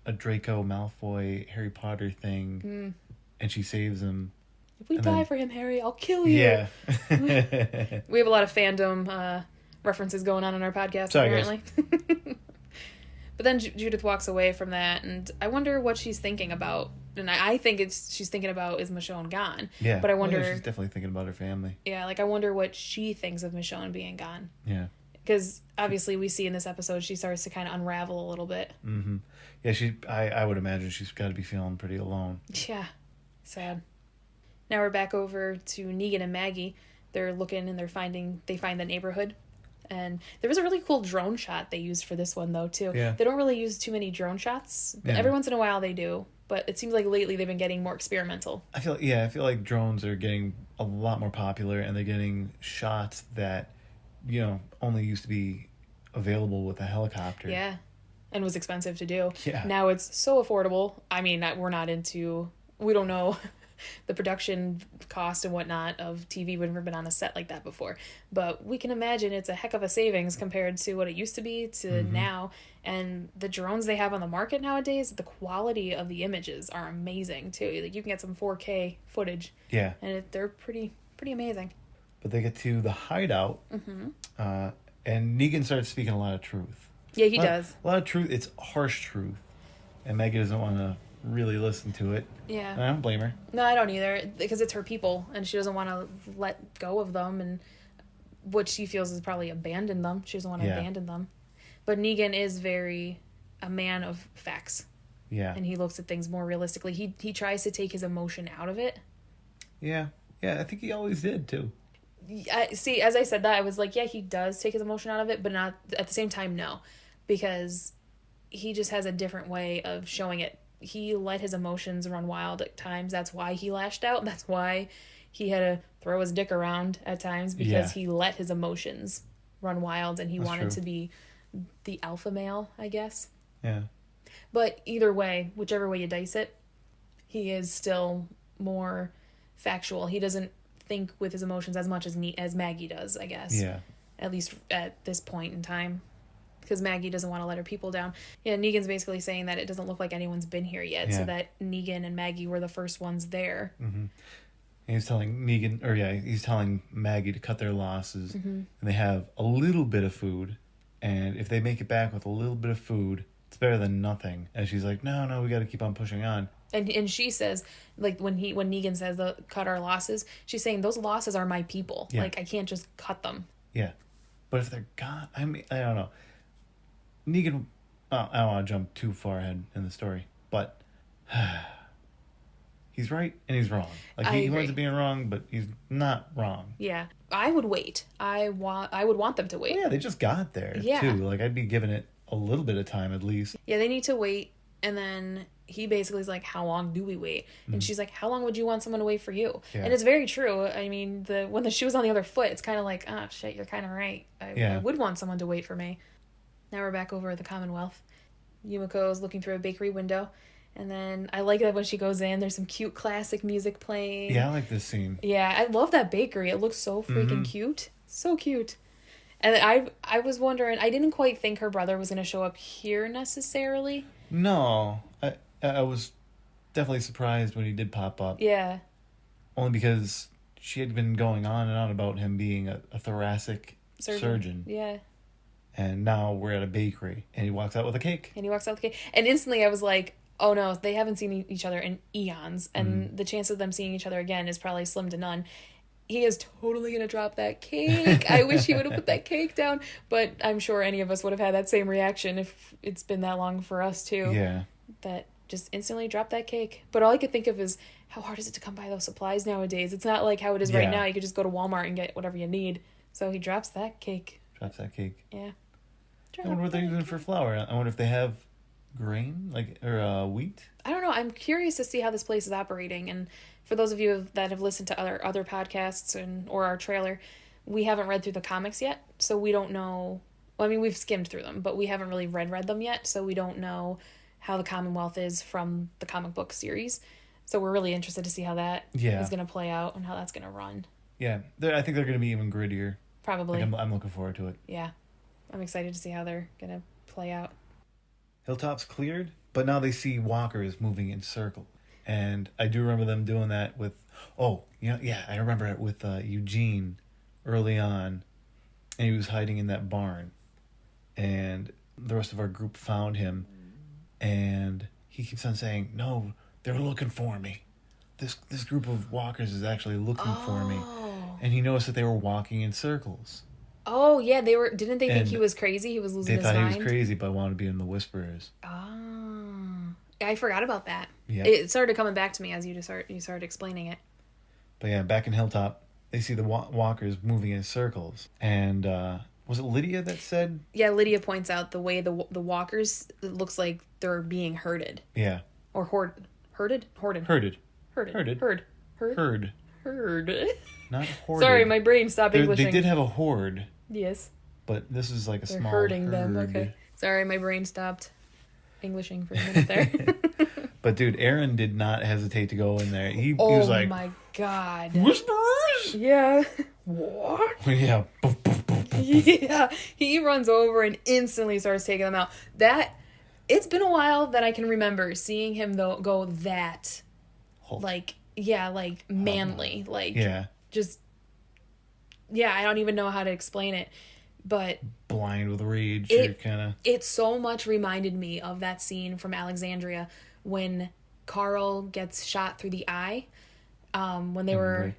Draco Malfoy Harry Potter thing, and she saves him. If we die for him, Harry, I'll kill you. Yeah. We have a lot of fandom references going on in our podcast, Sorry, apparently. But then Judith walks away from that, and I wonder what she's thinking about. And I think she's thinking about, is Michonne gone? Yeah. But I wonder... she's definitely thinking about her family. Yeah, like I wonder what she thinks of Michonne being gone. Yeah. Because obviously we see in this episode she starts to kind of unravel a little bit. Mm-hmm. Yeah, I would imagine she's got to be feeling pretty alone. Yeah. Sad. Now we're back over to Negan and Maggie. They're looking and they find the neighborhood. And there was a really cool drone shot they used for this one, though, too. Yeah. They don't really use too many drone shots. But every once in a while they do. But it seems like lately they've been getting more experimental. I feel like drones are getting a lot more popular, and they're getting shots that, only used to be available with a helicopter. Yeah. And was expensive to do. Yeah. Now it's so affordable. I mean, we don't know the production cost and whatnot of TV. We've never been on a set like that before, but we can imagine it's a heck of a savings compared to what it used to be to now. And the drones they have on the market nowadays, the quality of the images are amazing too. Like you can get some 4K footage. Yeah. And they're pretty amazing. But they get to the hideout, and Negan starts speaking a lot of truth. Yeah, he does. A lot of truth. It's harsh truth, and Maggie doesn't want to really listen to it. Yeah. And I don't blame her. No, I don't either, because it's her people, and she doesn't want to let go of them, and what she feels is probably abandon them. She doesn't want to abandon them. But Negan is very a man of facts. Yeah. And he looks at things more realistically. He tries to take his emotion out of it. Yeah. Yeah, I think he always did, too. See, as I said that, I was like, yeah, he does take his emotion out of it, but not at the same time, no. Because he just has a different way of showing it. He let his emotions run wild at times. That's why he lashed out. That's why he had to throw his dick around at times, because he let his emotions run wild and he wanted to be the alpha male, I guess. Yeah. But either way, whichever way you dice it, he is still more factual. He doesn't think with his emotions as much as Maggie does, I guess. Yeah. At least at this point in time. Because Maggie doesn't want to let her people down. Yeah, Negan's basically saying that it doesn't look like anyone's been here yet, so that Negan and Maggie were the first ones there. Mm-hmm. And he's telling Maggie to cut their losses, and they have a little bit of food, and if they make it back with a little bit of food, it's better than nothing. And she's like, no, we got to keep on pushing on. And she says, like, when Negan says cut our losses, she's saying those losses are my people. Yeah. Like, I can't just cut them. Yeah. But if they're gone, I mean, I don't know. Negan, I don't want to jump too far ahead in the story, but he's right and he's wrong. Like, he winds up being wrong, but he's not wrong. Yeah. I would wait. I would want them to wait. Well, yeah, they just got there, too. Like, I'd be giving it a little bit of time at least. Yeah, they need to wait. And then he basically is like, how long do we wait? And she's like, how long would you want someone to wait for you? Yeah. And it's very true. I mean, when the shoe's on the other foot, it's kind of like, oh, shit, you're kind of right. I would want someone to wait for me. Now we're back over at the Commonwealth. Yumiko's looking through a bakery window. And then I like that when she goes in, there's some cute classic music playing. Yeah, I like this scene. Yeah, I love that bakery. It looks so freaking cute. So cute. And I was wondering, I didn't quite think her brother was going to show up here necessarily. No, I was definitely surprised when he did pop up. Yeah. Only because she had been going on and on about him being a thoracic surgeon. Yeah. And now we're at a bakery, and he walks out with a cake. And instantly I was like, oh no, they haven't seen each other in eons, and the chance of them seeing each other again is probably slim to none. He is totally going to drop that cake. I wish he would have put that cake down, but I'm sure any of us would have had that same reaction if it's been that long for us too. Yeah. That just instantly drop that cake. But all I could think of is, how hard is it to come by those supplies nowadays? It's not like how it is right now. You could just go to Walmart and get whatever you need. So he drops that cake. Yeah. I wonder what they're using for flour. I wonder if they have grain, or wheat. I don't know. I'm curious to see how this place is operating. And for those of you that have listened to other podcasts or our trailer, we haven't read through the comics yet, so we don't know. Well, I mean, we've skimmed through them, but we haven't really read them yet, so we don't know how the Commonwealth is from the comic book series. So we're really interested to see how that is going to play out and how that's going to run. Yeah, I think they're going to be even grittier. Probably. I'm looking forward to it. Yeah, I'm excited to see how they're going to play out. Hilltop's cleared, but now they see walkers moving in circle. And I do remember them doing that with, I remember it with Eugene early on. And he was hiding in that barn. And the rest of our group found him. And he keeps on saying, no, they're looking for me. This group of walkers is actually looking for me. And he noticed that they were walking in circles. Oh, yeah, they were. Didn't they think he was crazy? He was losing his mind? They thought he was crazy, but wanted to be in the Whisperers. Oh. I forgot about that. Yeah. It started coming back to me as you started explaining it. But yeah, back in Hilltop, they see the walkers moving in circles. And was it Lydia that said? Yeah, Lydia points out the way the walkers, it looks like they're being herded. Yeah. Or herded. Not hoarded. Sorry, my brain stopped Englishing. They did have a horde. Yes. But this is like a they're small herding herd. them. Okay. Sorry, my brain stopped Englishing for a minute there. But dude, Aaron did not hesitate to go in there. He was like, oh my god. Whisperers? Yeah. What? Yeah. Yeah. He runs over and instantly starts taking them out. It's been a while that I can remember seeing him go that Hulk. Manly. I don't even know how to explain it. But blind with rage, it so much reminded me of that scene from Alexandria when Carl gets shot through the eye. When they were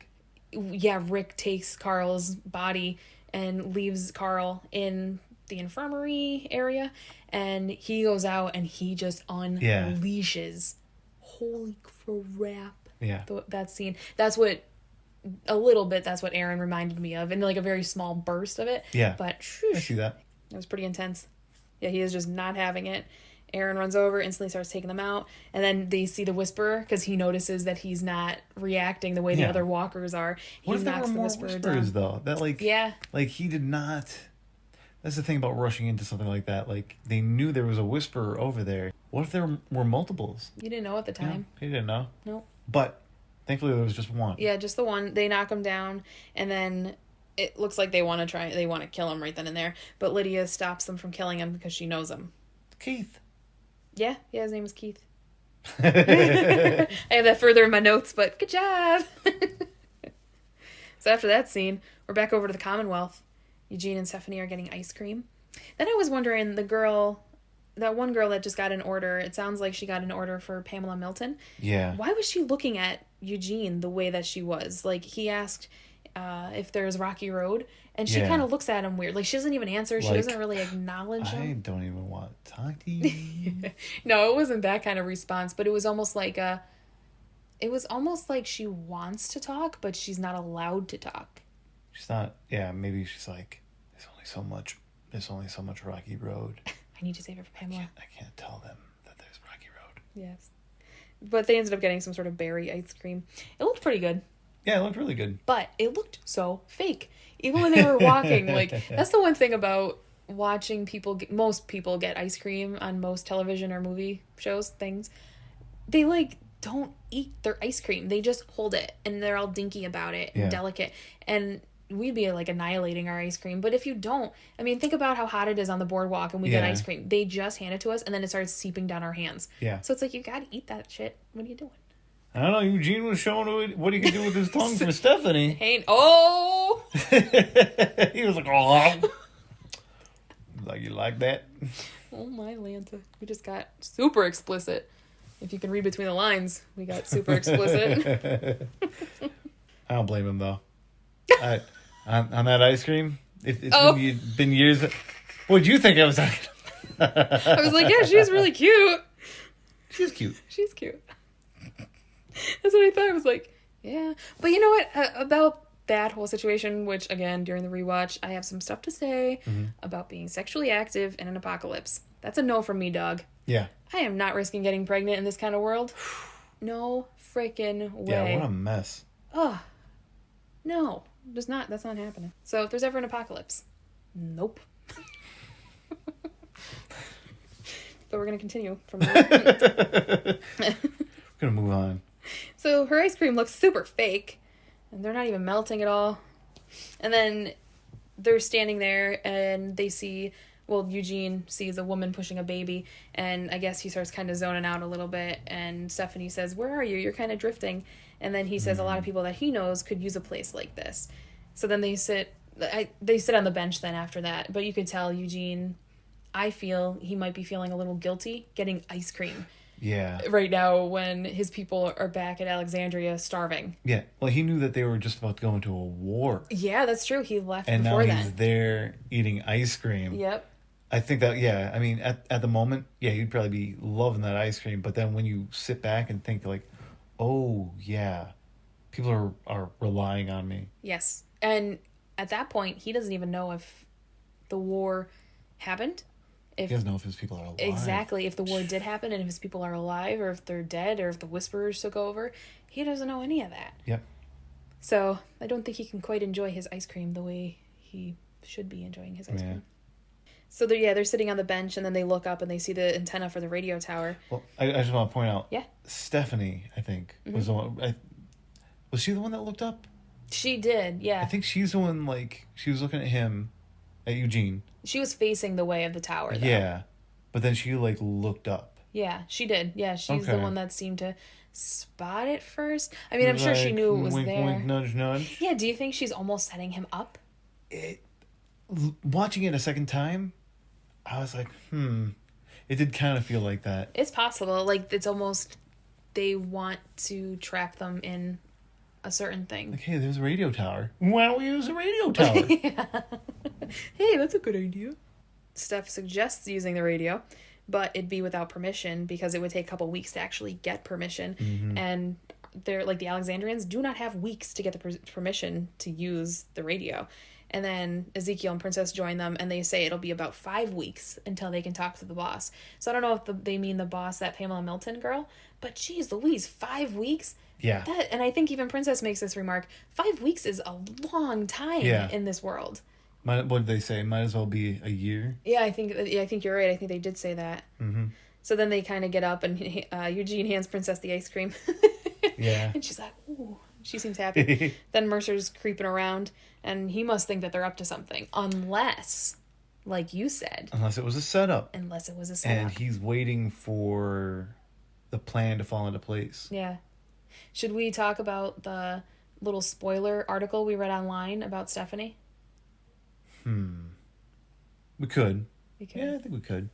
Rick takes Carl's body and leaves Carl in the infirmary area, and he goes out and he just unleashes. Holy crap. Yeah. That scene. That's what Aaron reminded me of, in like a very small burst of it. Yeah. But I see that. It was pretty intense. Yeah, he is just not having it. Aaron runs over, instantly starts taking them out, and then they see the Whisperer because he notices that he's not reacting the way the other walkers are. What if there were more Whisperers though? That he did not. That's the thing about rushing into something like that. Like, they knew there was a Whisperer over there. What if there were multiples? You didn't know at the time. Yeah, he didn't know. Nope. But thankfully there was just one. Yeah, just the one. They knock him down, and then it looks like they want to kill him right then and there. But Lydia stops them from killing him because she knows him. Keith. Yeah, his name is Keith. I have that further in my notes, but good job. So after that scene, we're back over to the Commonwealth. Eugene and Stephanie are getting ice cream. Then I was wondering, that one girl that just got an order, it sounds like she got an order for Pamela Milton. Yeah. Why was she looking at Eugene the way that she was? Like, he asked if there's Rocky Road, and she kind of looks at him weird. Like, she doesn't even answer. She doesn't really acknowledge him. I don't even want to talk to you. No, it wasn't that kind of response, but it was almost like she wants to talk, but she's not allowed to talk. She's not. Yeah, maybe she's like, there's only so much Rocky Road. I need to save it for Pamela. I can't tell them that there's Rocky Road. Yes. But they ended up getting some sort of berry ice cream. It looked pretty good. Yeah, it looked really good. But it looked so fake. Even when they were walking, like, that's the one thing about watching most people get ice cream on most television or movie shows, things. They, like, don't eat their ice cream. They just hold it, and they're all dinky about it and delicate. And we'd be, like, annihilating our ice cream. But if you don't, I mean, think about how hot it is on the boardwalk and we get ice cream. They just hand it to us, and then it starts seeping down our hands. Yeah. So it's like, you gotta eat that shit. What are you doing? I don't know. Eugene was showing what he could do with his tongue for Stephanie. Hey, oh! He was like, oh. Like, you like that? Oh, my Lanta. We just got super explicit. If you can read between the lines, we got super explicit. I don't blame him, though. On that ice cream, it's been years. What did you think I was talking about? I was like, yeah, she's really cute. She's cute. She's cute. That's what I thought. I was like, yeah. But you know what? About that whole situation, which, again, during the rewatch, I have some stuff to say about being sexually active in an apocalypse. That's a no from me, dog. Yeah. I am not risking getting pregnant in this kind of world. No freaking way. Yeah, what a mess. Ugh. No. That's not happening. So if there's ever an apocalypse, nope. But we're going to continue from there. We're going to move on. So her ice cream looks super fake, and they're not even melting at all. And then they're standing there, and they see, well, Eugene sees a woman pushing a baby, and I guess he starts kind of zoning out a little bit, and Stephanie says, where are you? You're kind of drifting. And then he says a lot of people that he knows could use a place like this. So then they sit on the bench then after that, but you could tell Eugene, I feel he might be feeling a little guilty getting ice cream. Yeah. Right now when his people are back at Alexandria starving. Yeah. Well, he knew that they were just about to go into a war. Yeah, that's true. He left and before now then. He's there eating ice cream. Yep. I think that, yeah, I mean, at the moment, yeah, you'd probably be loving that ice cream. But then when you sit back and think like, oh, yeah, people are relying on me. Yes. And at that point, he doesn't even know if the war happened. He doesn't know if his people are alive. Exactly. If the war did happen and if his people are alive or if they're dead or if the Whisperers took over. He doesn't know any of that. Yep. So I don't think he can quite enjoy his ice cream the way he should be enjoying his ice cream. So they're sitting on the bench, and then they look up and they see the antenna for the radio tower. Well, I just want to point out. Yeah. Stephanie, I think, was the one. Was she the one that looked up? She did, yeah. I think she's the one, like, she was looking at him, at Eugene. She was facing the way of the tower, though. Yeah. But then she, like, looked up. Yeah, she did. Yeah, she's the one that seemed to spot it first. I mean, I'm sure she knew it was wink, there. Wink, nudge, nudge. Yeah, do you think she's almost setting him up? Watching it a second time, I was like, It did kind of feel like that. It's possible. Like, it's almost they want to trap them in a certain thing. Like, hey, there's a radio tower. Why don't we use a radio tower? Yeah. Hey, that's a good idea. Steph suggests using the radio, but it'd be without permission because it would take a couple weeks to actually get permission. Mm-hmm. And they're like, the Alexandrians do not have weeks to get the permission to use the radio. And then Ezekiel and Princess join them, and they say it'll be about 5 weeks until they can talk to the boss. So I don't know if they mean the boss, that Pamela Milton girl, but geez Louise, 5 weeks? Yeah. And I think even Princess makes this remark, 5 weeks is a long time in this world. What did they say? Might as well be a year? Yeah, I think you're right. I think they did say that. Mm-hmm. So then they kind of get up, and Eugene hands Princess the ice cream. Yeah. And she's like, ooh. She seems happy. Then Mercer's creeping around, and he must think that they're up to something. Unless, like you said. Unless it was a setup. And he's waiting for the plan to fall into place. Yeah. Should we talk about the little spoiler article we read online about Stephanie? We could. Yeah, I think we could.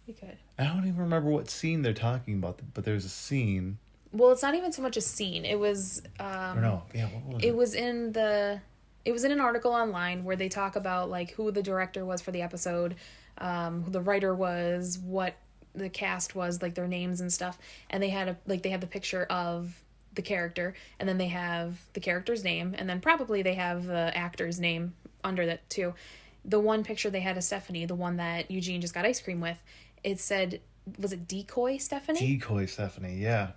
We could. I don't even remember what scene they're talking about, but there's a scene. Well, it's not even so much a scene. It was or no. Yeah, what was it? It was in an article online where they talk about like who the director was for the episode, who the writer was, what the cast was, like their names and stuff. And they have the picture of the character, and then they have the character's name, and then probably they have the actor's name under that too. The one picture they had of Stephanie, the one that Eugene just got ice cream with, it said, was it Decoy Stephanie? Decoy Stephanie, yeah.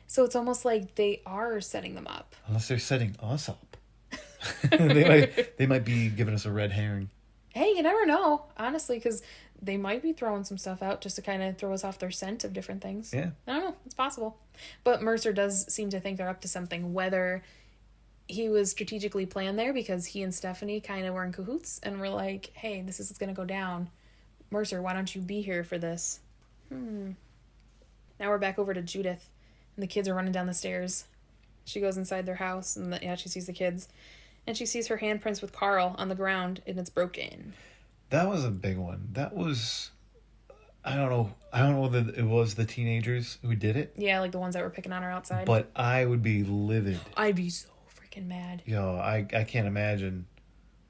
So it's almost like they are setting them up. Unless they're setting us up. They might be giving us a red herring. Hey, you never know, honestly, because they might be throwing some stuff out just to kind of throw us off their scent of different things. Yeah. I don't know. It's possible. But Mercer does seem to think they're up to something, whether he was strategically planned there because he and Stephanie kind of were in cahoots and were like, hey, this is going to go down. Mercer, why don't you be here for this? Now we're back over to Judith, and the kids are running down the stairs. She goes inside their house, and she sees the kids. And she sees her handprints with Carl on the ground, and it's broken. That was a big one. That was... I don't know whether it was the teenagers who did it. Yeah, like the ones that were picking on her outside. But I would be livid. I'd be so freaking mad. Yo, I can't imagine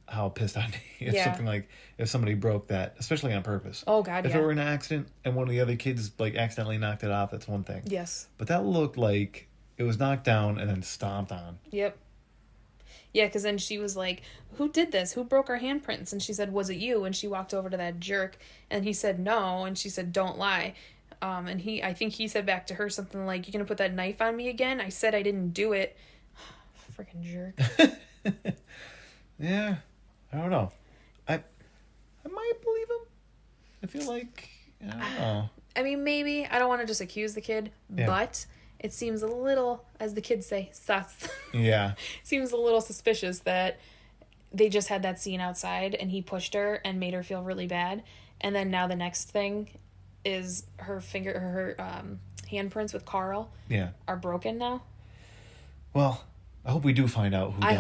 how pissed I'd be if something like... If somebody broke that, especially on purpose. Oh, God, If it were an accident and one of the other kids, like, accidentally knocked it off, that's one thing. Yes. But that looked like it was knocked down and then stomped on. Yep. Yeah, because then she was like, who did this? Who broke our handprints? And she said, was it you? And she walked over to that jerk, and he said, no. And she said, don't lie. And I think he said back to her something like, you gonna put that knife on me again? I said I didn't do it. Freaking jerk. Yeah, I don't know. I might believe him. I feel like, I don't know. I mean, maybe. I don't want to just accuse the kid, but it seems a little, as the kids say, sus. Yeah. Seems a little suspicious that they just had that scene outside and he pushed her and made her feel really bad. And then now the next thing is her handprints with Carl are broken now. Well, I hope we do find out who did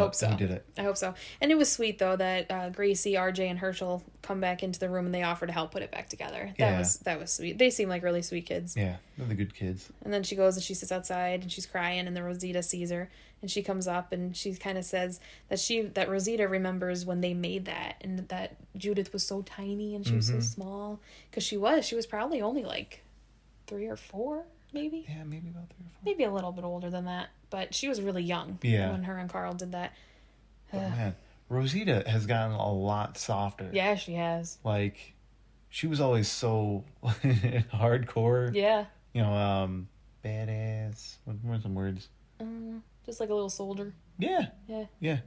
it. I hope so. And it was sweet, though, that Gracie, RJ, and Herschel come back into the room and they offer to help put it back together. That was sweet. They seem like really sweet kids. Yeah, they're the good kids. And then she goes and she sits outside and she's crying, and then Rosita sees her and she comes up and she kind of says that Rosita remembers when they made that, and that Judith was so tiny and she was so small. Because she was probably only like 3 or 4, maybe. Yeah, maybe about 3 or 4. Maybe a little bit older than that. But she was really young when her and Carl did that. But man, Rosita has gotten a lot softer. Yeah, she has. Like, she was always so hardcore. Yeah. You know, badass. What are some words? Just like a little soldier. Yeah. Yeah. Yeah.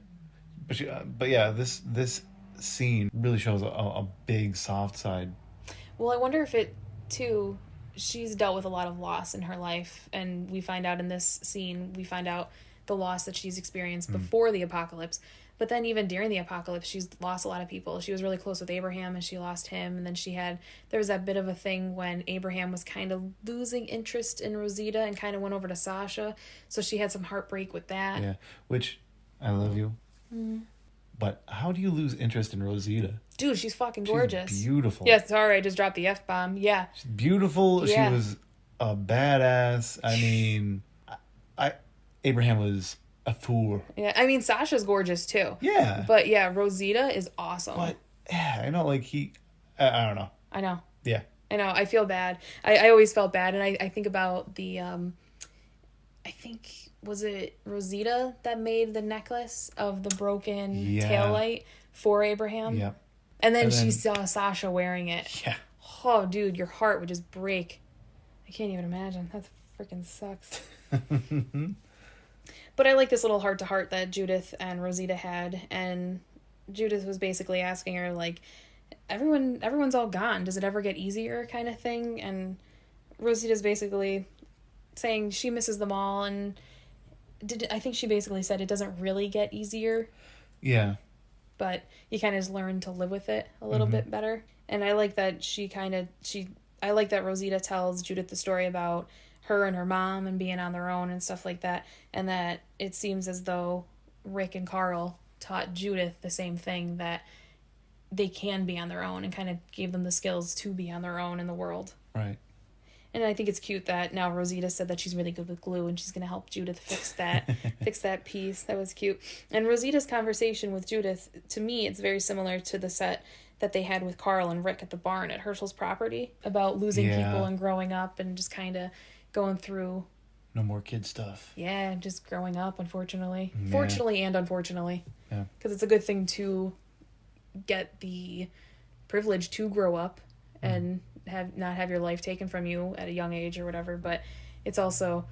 But yeah, this scene really shows a big soft side. Well, I wonder if it, too... She's dealt with a lot of loss in her life, and we find out in this scene, the loss that she's experienced before the apocalypse. But then even during the apocalypse, she's lost a lot of people. She was really close with Abraham, and she lost him. And then there was that bit of a thing when Abraham was kind of losing interest in Rosita and kind of went over to Sasha. So she had some heartbreak with that. Yeah, which, I love you. But how do you lose interest in Rosita? Dude, she's fucking gorgeous. She's beautiful. Yeah, sorry, I just dropped the F-bomb. Yeah. She's beautiful. Yeah. She was a badass. I mean, Abraham was a fool. Yeah, I mean, Sasha's gorgeous too. Yeah. But yeah, Rosita is awesome. But, yeah, I know, like, I don't know. I know. Yeah. I know. I feel bad. I always felt bad. And I think about was it Rosita that made the necklace of the broken tail light for Abraham? Yeah. And then she saw Sasha wearing it. Yeah. Oh, dude, your heart would just break. I can't even imagine. That freaking sucks. But I like this little heart-to-heart that Judith and Rosita had. And Judith was basically asking her, like, everyone's all gone. Does it ever get easier, kind of thing? And Rosita's basically saying she misses them all. And I think she basically said it doesn't really get easier. Yeah. But you kind of just learn to live with it a little bit better. And I like that I like that Rosita tells Judith the story about her and her mom and being on their own and stuff like that. And that it seems as though Rick and Carl taught Judith the same thing, that they can be on their own, and kind of gave them the skills to be on their own in the world. Right. And I think it's cute that now Rosita said that she's really good with glue and she's going to help Judith fix that piece. That was cute. And Rosita's conversation with Judith, to me, it's very similar to the set that they had with Carl and Rick at the barn at Herschel's property, about losing people and growing up and just kind of going through... No more kid stuff. Yeah, just growing up, unfortunately. Yeah. Fortunately and unfortunately. Yeah. Because it's a good thing to get the privilege to grow up and not have your life taken from you at a young age or whatever, but it's also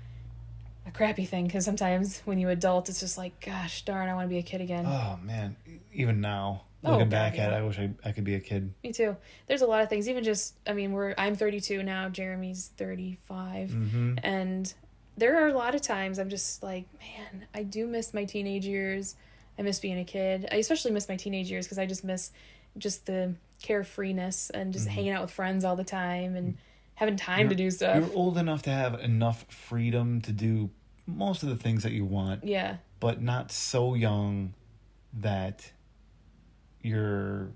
a crappy thing because sometimes when you adult, it's just like, gosh darn, I want to be a kid again. Oh man, even now, Looking back at it, I wish I could be a kid. Me too. There's a lot of things. Even just, I mean, I'm 32 now. Jeremy's 35, and there are a lot of times I'm just like, man, I do miss my teenage years. I miss being a kid. I especially miss my teenage years because I just miss just the carefreeness and just hanging out with friends all the time and having time to do stuff. You're old enough to have enough freedom to do most of the things that you want. Yeah. But not so young that you're...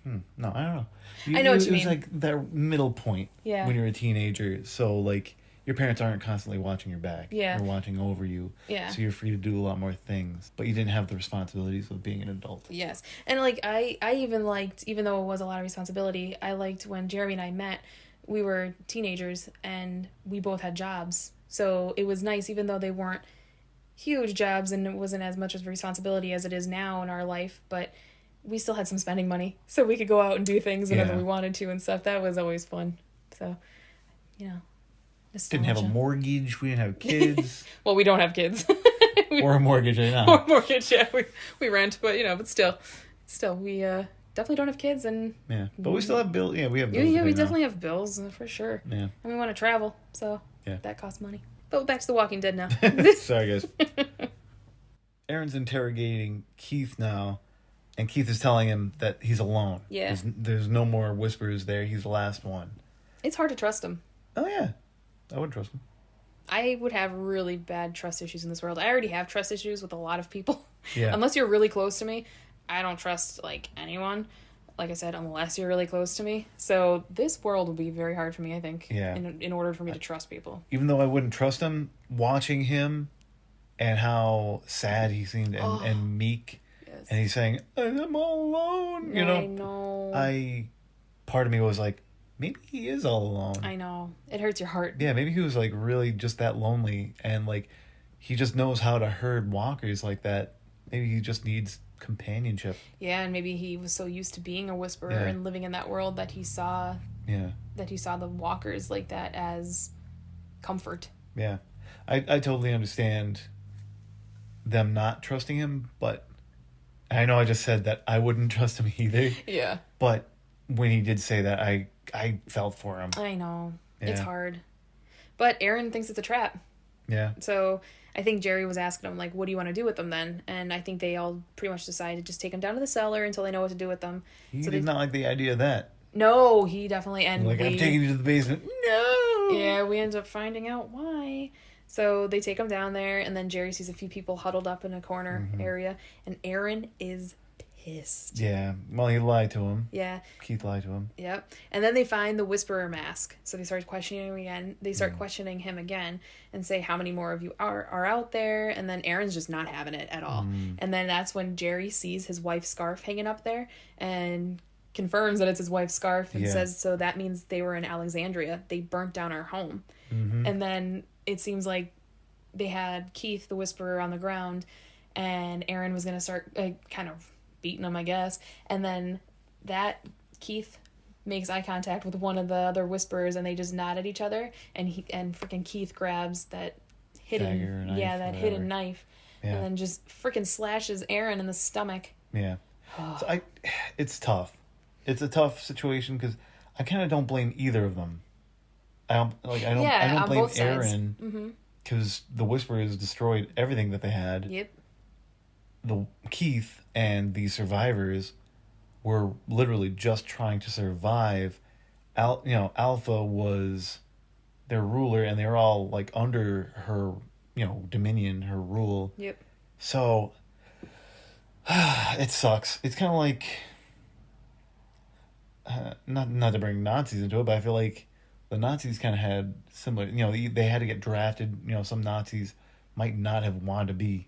no, I don't know. I know what you mean. It was like that middle point when you're a teenager. So, like, your parents aren't constantly watching your back. Yeah. Or watching over you. Yeah. So you're free to do a lot more things. But you didn't have the responsibilities of being an adult. Yes. And, like, I even liked, even though it was a lot of responsibility, I liked when Jeremy and I met, we were teenagers and we both had jobs. So it was nice, even though they weren't huge jobs and it wasn't as much of a responsibility as it is now in our life, but we still had some spending money. So we could go out and do things whenever we wanted to and stuff. That was always fun. So, you know. Didn't have a mortgage. We didn't have kids. Well, we don't have kids. Or a mortgage right now. Or a mortgage, yeah. We rent, but, but still, we definitely don't have kids. And yeah, but we still have bills. Yeah, we have bills. Yeah, we definitely have bills, for sure. Yeah. And we want to travel, so that costs money. But back to The Walking Dead now. Sorry, guys. Aaron's interrogating Keith now, and Keith is telling him that he's alone. Yeah. There's no more whispers there. He's the last one. It's hard to trust him. Oh, yeah. I would trust him. I would have really bad trust issues in this world. I already have trust issues with a lot of people. Yeah. Unless you're really close to me, I don't trust, like, anyone. Like I said, unless you're really close to me. So this world will be very hard for me, I think. Yeah. In order for me to trust people. Even though I wouldn't trust him, watching him and how sad he seemed and meek. Yes. And he's saying, I'm all alone. You know? I know. Part of me was like, maybe he is all alone. I know. It hurts your heart. Yeah, maybe he was like really just that lonely and like he just knows how to herd walkers like that. Maybe he just needs companionship. Yeah, and maybe he was so used to being a whisperer and living in that world that he saw the walkers like that as comfort. Yeah. I totally understand them not trusting him, but I know I just said that I wouldn't trust him either. Yeah. But when he did say that, I felt for him. I know. Yeah. It's hard. But Aaron thinks it's a trap. Yeah. So I think Jerry was asking him, like, what do you want to do with them then? And I think they all pretty much decided to just take them down to the cellar until they know what to do with them. He did not like the idea of that. No, he definitely... And like, I'm taking you to the basement. No! Yeah, we end up finding out why. So they take him down there, and then Jerry sees a few people huddled up in a corner area, and Aaron is pissed. Yeah. Well, he lied to him. Yeah. Keith lied to him. Yep. And then they find the Whisperer mask. So they start questioning him again. They start questioning him again and say, how many more of you are out there? And then Aaron's just not having it at all. And then that's when Jerry sees his wife's scarf hanging up there and confirms that it's his wife's scarf and says, so that means they were in Alexandria. They burnt down our home. And then it seems like they had Keith, the Whisperer, on the ground, and Aaron was going to start kind of beating him, I guess. And then that Keith makes eye contact with one of the other Whisperers, and they just nod at each other, and freaking Keith grabs that hidden dagger, knife, that hidden knife, and then just freaking slashes Aaron in the stomach. Yeah. So it's tough. It's a tough situation because I kind of don't blame either of them. I don't blame Aaron because the Whisperers destroyed everything that they had. Yep. The Keith and the survivors were literally just trying to survive. Alpha was their ruler, and they were all like under her, dominion, her rule. Yep. So it sucks. It's kind of like not to bring Nazis into it, but I feel like the Nazis kind of had similar. They had to get drafted. Some Nazis might not have wanted to be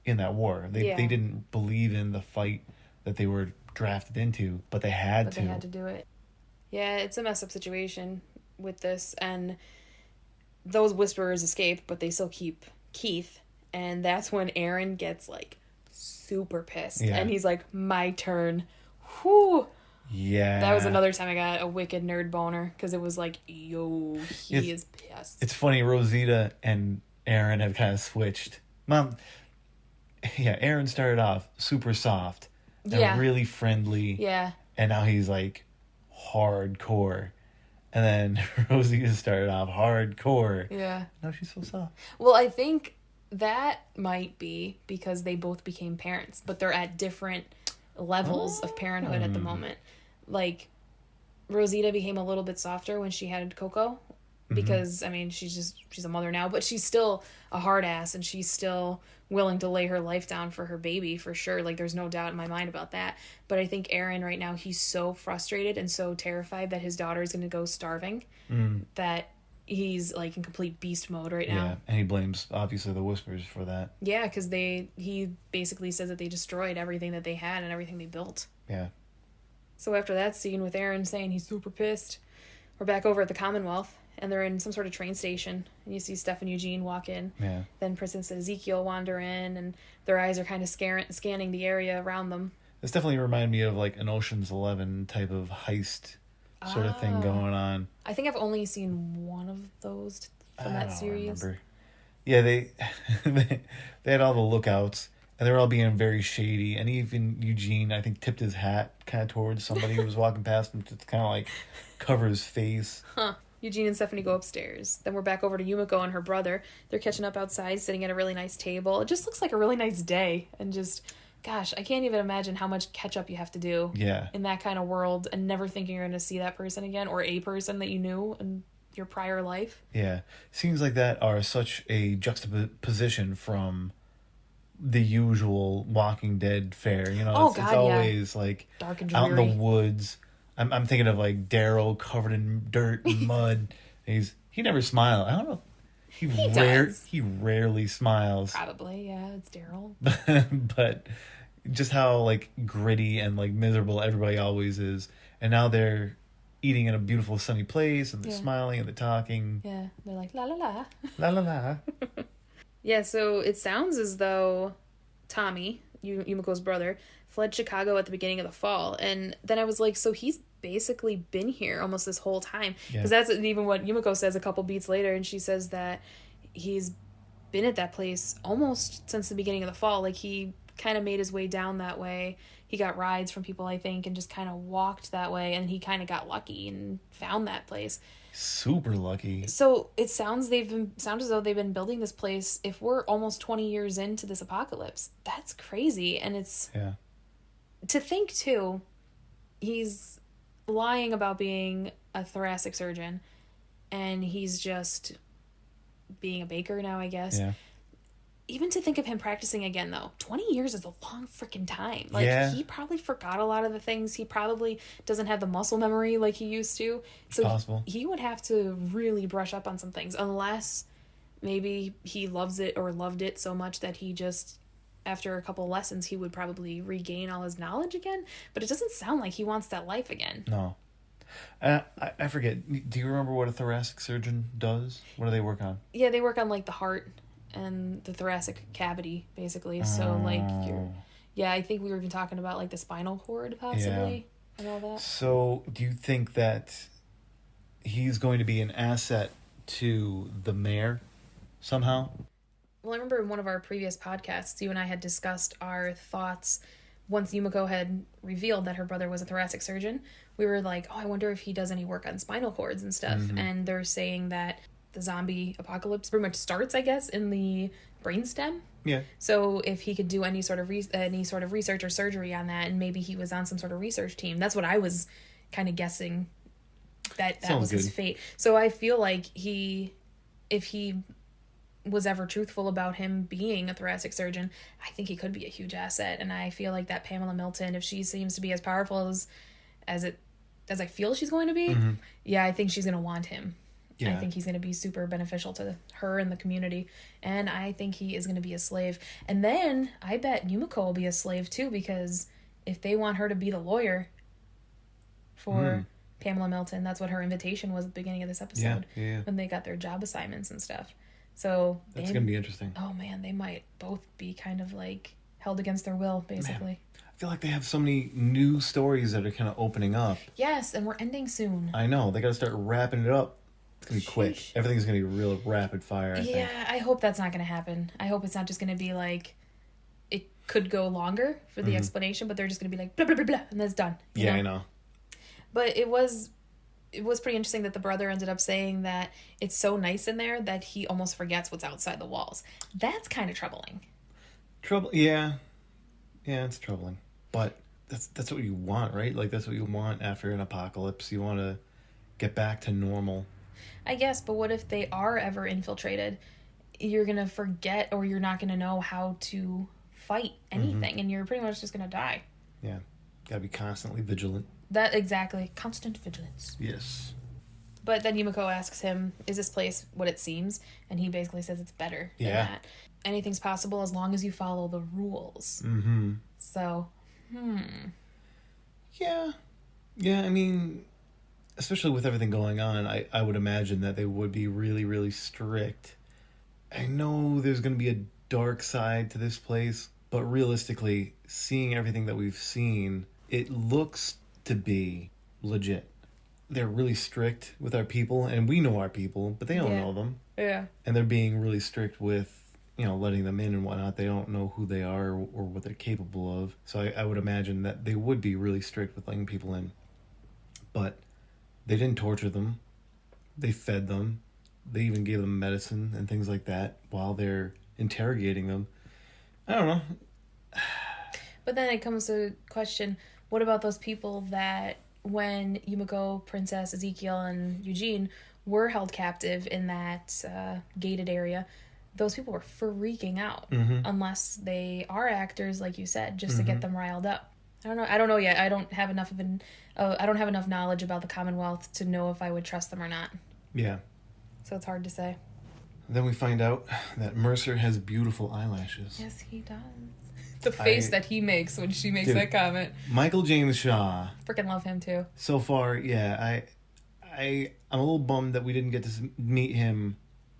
in that war. They didn't believe in the fight that they were drafted into, but they had to. They had to do it. Yeah, it's a messed up situation with this, and those Whisperers escape, but they still keep Keith, and that's when Aaron gets like super pissed, and he's like, "My turn." Whew. Yeah. That was another time I got a wicked nerd boner, because it was like, yo, he is pissed. It's funny, Rosita and Aaron have kind of switched. Aaron started off super soft, and really friendly. Yeah. And now he's like hardcore. And then Rosita started off hardcore. Yeah. Now she's so soft. Well, I think that might be because they both became parents, but they're at different levels of parenthood at the moment. Like, Rosita became a little bit softer when she had Coco, because, I mean, she's a mother now, but she's still a hard ass, and she's still willing to lay her life down for her baby, for sure. Like, there's no doubt in my mind about that. But I think Aaron right now, he's so frustrated and so terrified that his daughter is going to go starving that he's, like, in complete beast mode right now. Yeah, and he blames, obviously, the Whispers for that. Yeah, because he basically says that they destroyed everything that they had and everything they built. Yeah. So after that scene with Aaron saying he's super pissed, we're back over at the Commonwealth, and they're in some sort of train station, and you see Steph and Eugene walk in. Yeah. Then Princess and Ezekiel wander in, and their eyes are kind of scanning the area around them. This definitely reminded me of like an Ocean's 11 type of heist sort of thing going on. I think I've only seen one of those from that series. Remember. Yeah, they had all the lookouts, and they were all being very shady. And even Eugene, I think, tipped his hat kind of towards somebody who was walking past him to kind of like cover his face. Huh. Eugene and Stephanie go upstairs. Then we're back over to Yumiko and her brother. They're catching up outside, sitting at a really nice table. It just looks like a really nice day. And just, gosh, I can't even imagine how much catch-up you have to do in that kind of world, and never thinking you're going to see that person again, or a person that you knew in your prior life. Yeah. Scenes like that are such a juxtaposition from the usual Walking Dead fare. You know, it's always like dark and dreary. Out in the woods. I'm thinking of like Daryl covered in dirt and mud. He never smiles. I don't know. He rarely smiles. Probably, yeah. It's Daryl. But just how like gritty and like miserable everybody always is. And now they're eating in a beautiful sunny place, and they're smiling and they're talking. Yeah, they're like la la la. La la la. Yeah, so it sounds as though Tommy, Yumiko's brother, fled Chicago at the beginning of the fall. And then I was like, so he's basically been here almost this whole time. Because that's even what Yumiko says a couple beats later. And she says that he's been at that place almost since the beginning of the fall. Like, he kind of made his way down that way. He got rides from people, I think, and just kind of walked that way. And he kind of got lucky and found that place. Super lucky. So it sounds as though they've been building this place. If we're almost 20 years into this apocalypse, that's crazy. And it's to think too, he's lying about being a thoracic surgeon, and he's just being a baker now, I guess. Yeah. Even to think of him practicing again, though, 20 years is a long freaking time. Like, he probably forgot a lot of the things. He probably doesn't have the muscle memory like he used to. So possible. He would have to really brush up on some things, unless maybe he loves it or loved it so much that he just, after a couple lessons, he would probably regain all his knowledge again. But it doesn't sound like he wants that life again. No. I forget. Do you remember what a thoracic surgeon does? What do they work on? Yeah, they work on, like, the heart and the thoracic cavity, basically. So, like, I think we were even talking about, like, the spinal cord, possibly, and all that. So, do you think that he's going to be an asset to the mayor somehow? Well, I remember in one of our previous podcasts, you and I had discussed our thoughts once Yumiko had revealed that her brother was a thoracic surgeon. We were like, I wonder if he does any work on spinal cords and stuff. Mm-hmm. And they're saying that the zombie apocalypse pretty much starts, I guess, in the brainstem. Yeah. So if he could do any sort of research or surgery on that, and maybe he was on some sort of research team. That's what I was kind of guessing that was his fate. So I feel like if he was ever truthful about him being a thoracic surgeon, I think he could be a huge asset. And I feel like that Pamela Milton, if she seems to be as powerful as I feel she's going to be, I think she's going to want him. Yeah. I think he's going to be super beneficial to her and the community. And I think he is going to be a slave. And then I bet Yumiko will be a slave too, because if they want her to be the lawyer for Pamela Milton, that's what her invitation was at the beginning of this episode. When they got their job assignments and stuff. So that's going to be interesting. Oh man, they might both be kind of like held against their will, basically. Man, I feel like they have so many new stories that are kind of opening up. Yes, and we're ending soon. I know. They got to start wrapping it up. It's going to be quick. Everything's going to be real rapid fire, I think. I hope that's not going to happen. I hope it's not just going to be like, could go longer for the explanation, but they're just going to be like, blah, blah, blah, blah, and that's done. You know? I know. But it was pretty interesting that the brother ended up saying that it's so nice in there that he almost forgets what's outside the walls. That's kind of troubling. Yeah, it's troubling. But that's what you want, right? Like, that's what you want after an apocalypse. You want to get back to normal. I guess, but what if they are ever infiltrated? You're going to forget, or you're not going to know how to fight anything, and you're pretty much just going to die. Yeah, gotta be constantly vigilant. That, exactly. Constant vigilance. Yes. But then Yumiko asks him, is this place what it seems? And he basically says it's better than that. Anything's possible as long as you follow the rules. Mm-hmm. So, Yeah, I mean, especially with everything going on, I would imagine that they would be really, really strict. I know there's going to be a dark side to this place, but realistically, seeing everything that we've seen, it looks to be legit. They're really strict with our people, and we know our people, but they don't know them. Yeah. And they're being really strict with, letting them in and whatnot. They don't know who they are or what they're capable of. So I would imagine that they would be really strict with letting people in. But they didn't torture them. They fed them. They even gave them medicine and things like that while they're interrogating them. I don't know. But then it comes to question, what about those people that when Yumiko, Princess, Ezekiel, and Eugene were held captive in that gated area, those people were freaking out unless they are actors, like you said, just to get them riled up. I don't know yet. I don't have enough knowledge about the Commonwealth to know if I would trust them or not. Yeah. So it's hard to say. Then we find out that Mercer has beautiful eyelashes. Yes, he does. The face that he makes when she makes that comment. Michael James Shaw. Freaking love him too. So far, yeah, I'm a little bummed that we didn't get to meet him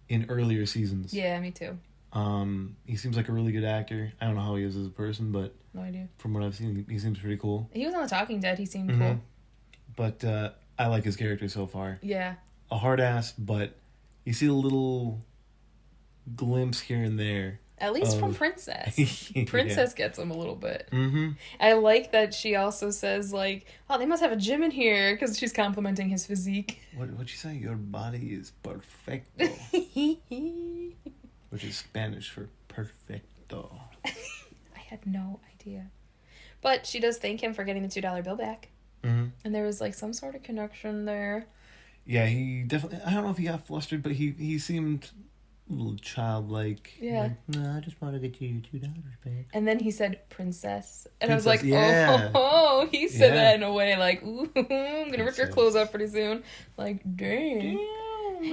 in earlier seasons. Yeah, me too. He seems like a really good actor. I don't know how he is as a person, but no idea. From what I've seen, he seems pretty cool. He was on The Talking Dead. He seemed cool. But I like his character so far. Yeah. A hard ass, but you see a little glimpse here and there. At least from Princess. Princess gets him a little bit. Mm-hmm. I like that she also says, like, oh, they must have a gym in here, because she's complimenting his physique. What'd she say? Your body is perfecto. Which is Spanish for perfecto. I had no idea. But she does thank him for getting the $2 bill back. Mm-hmm. And there was, like, some sort of connection there. Yeah, he definitely... I don't know if he got flustered, but he seemed... a little childlike. Yeah. Like, no, I just want to get you $2 back. And then he said, princess. And Princess, I was like, yeah. oh, he said that in a way like, ooh, I'm going to rip your clothes off pretty soon. Like, dang.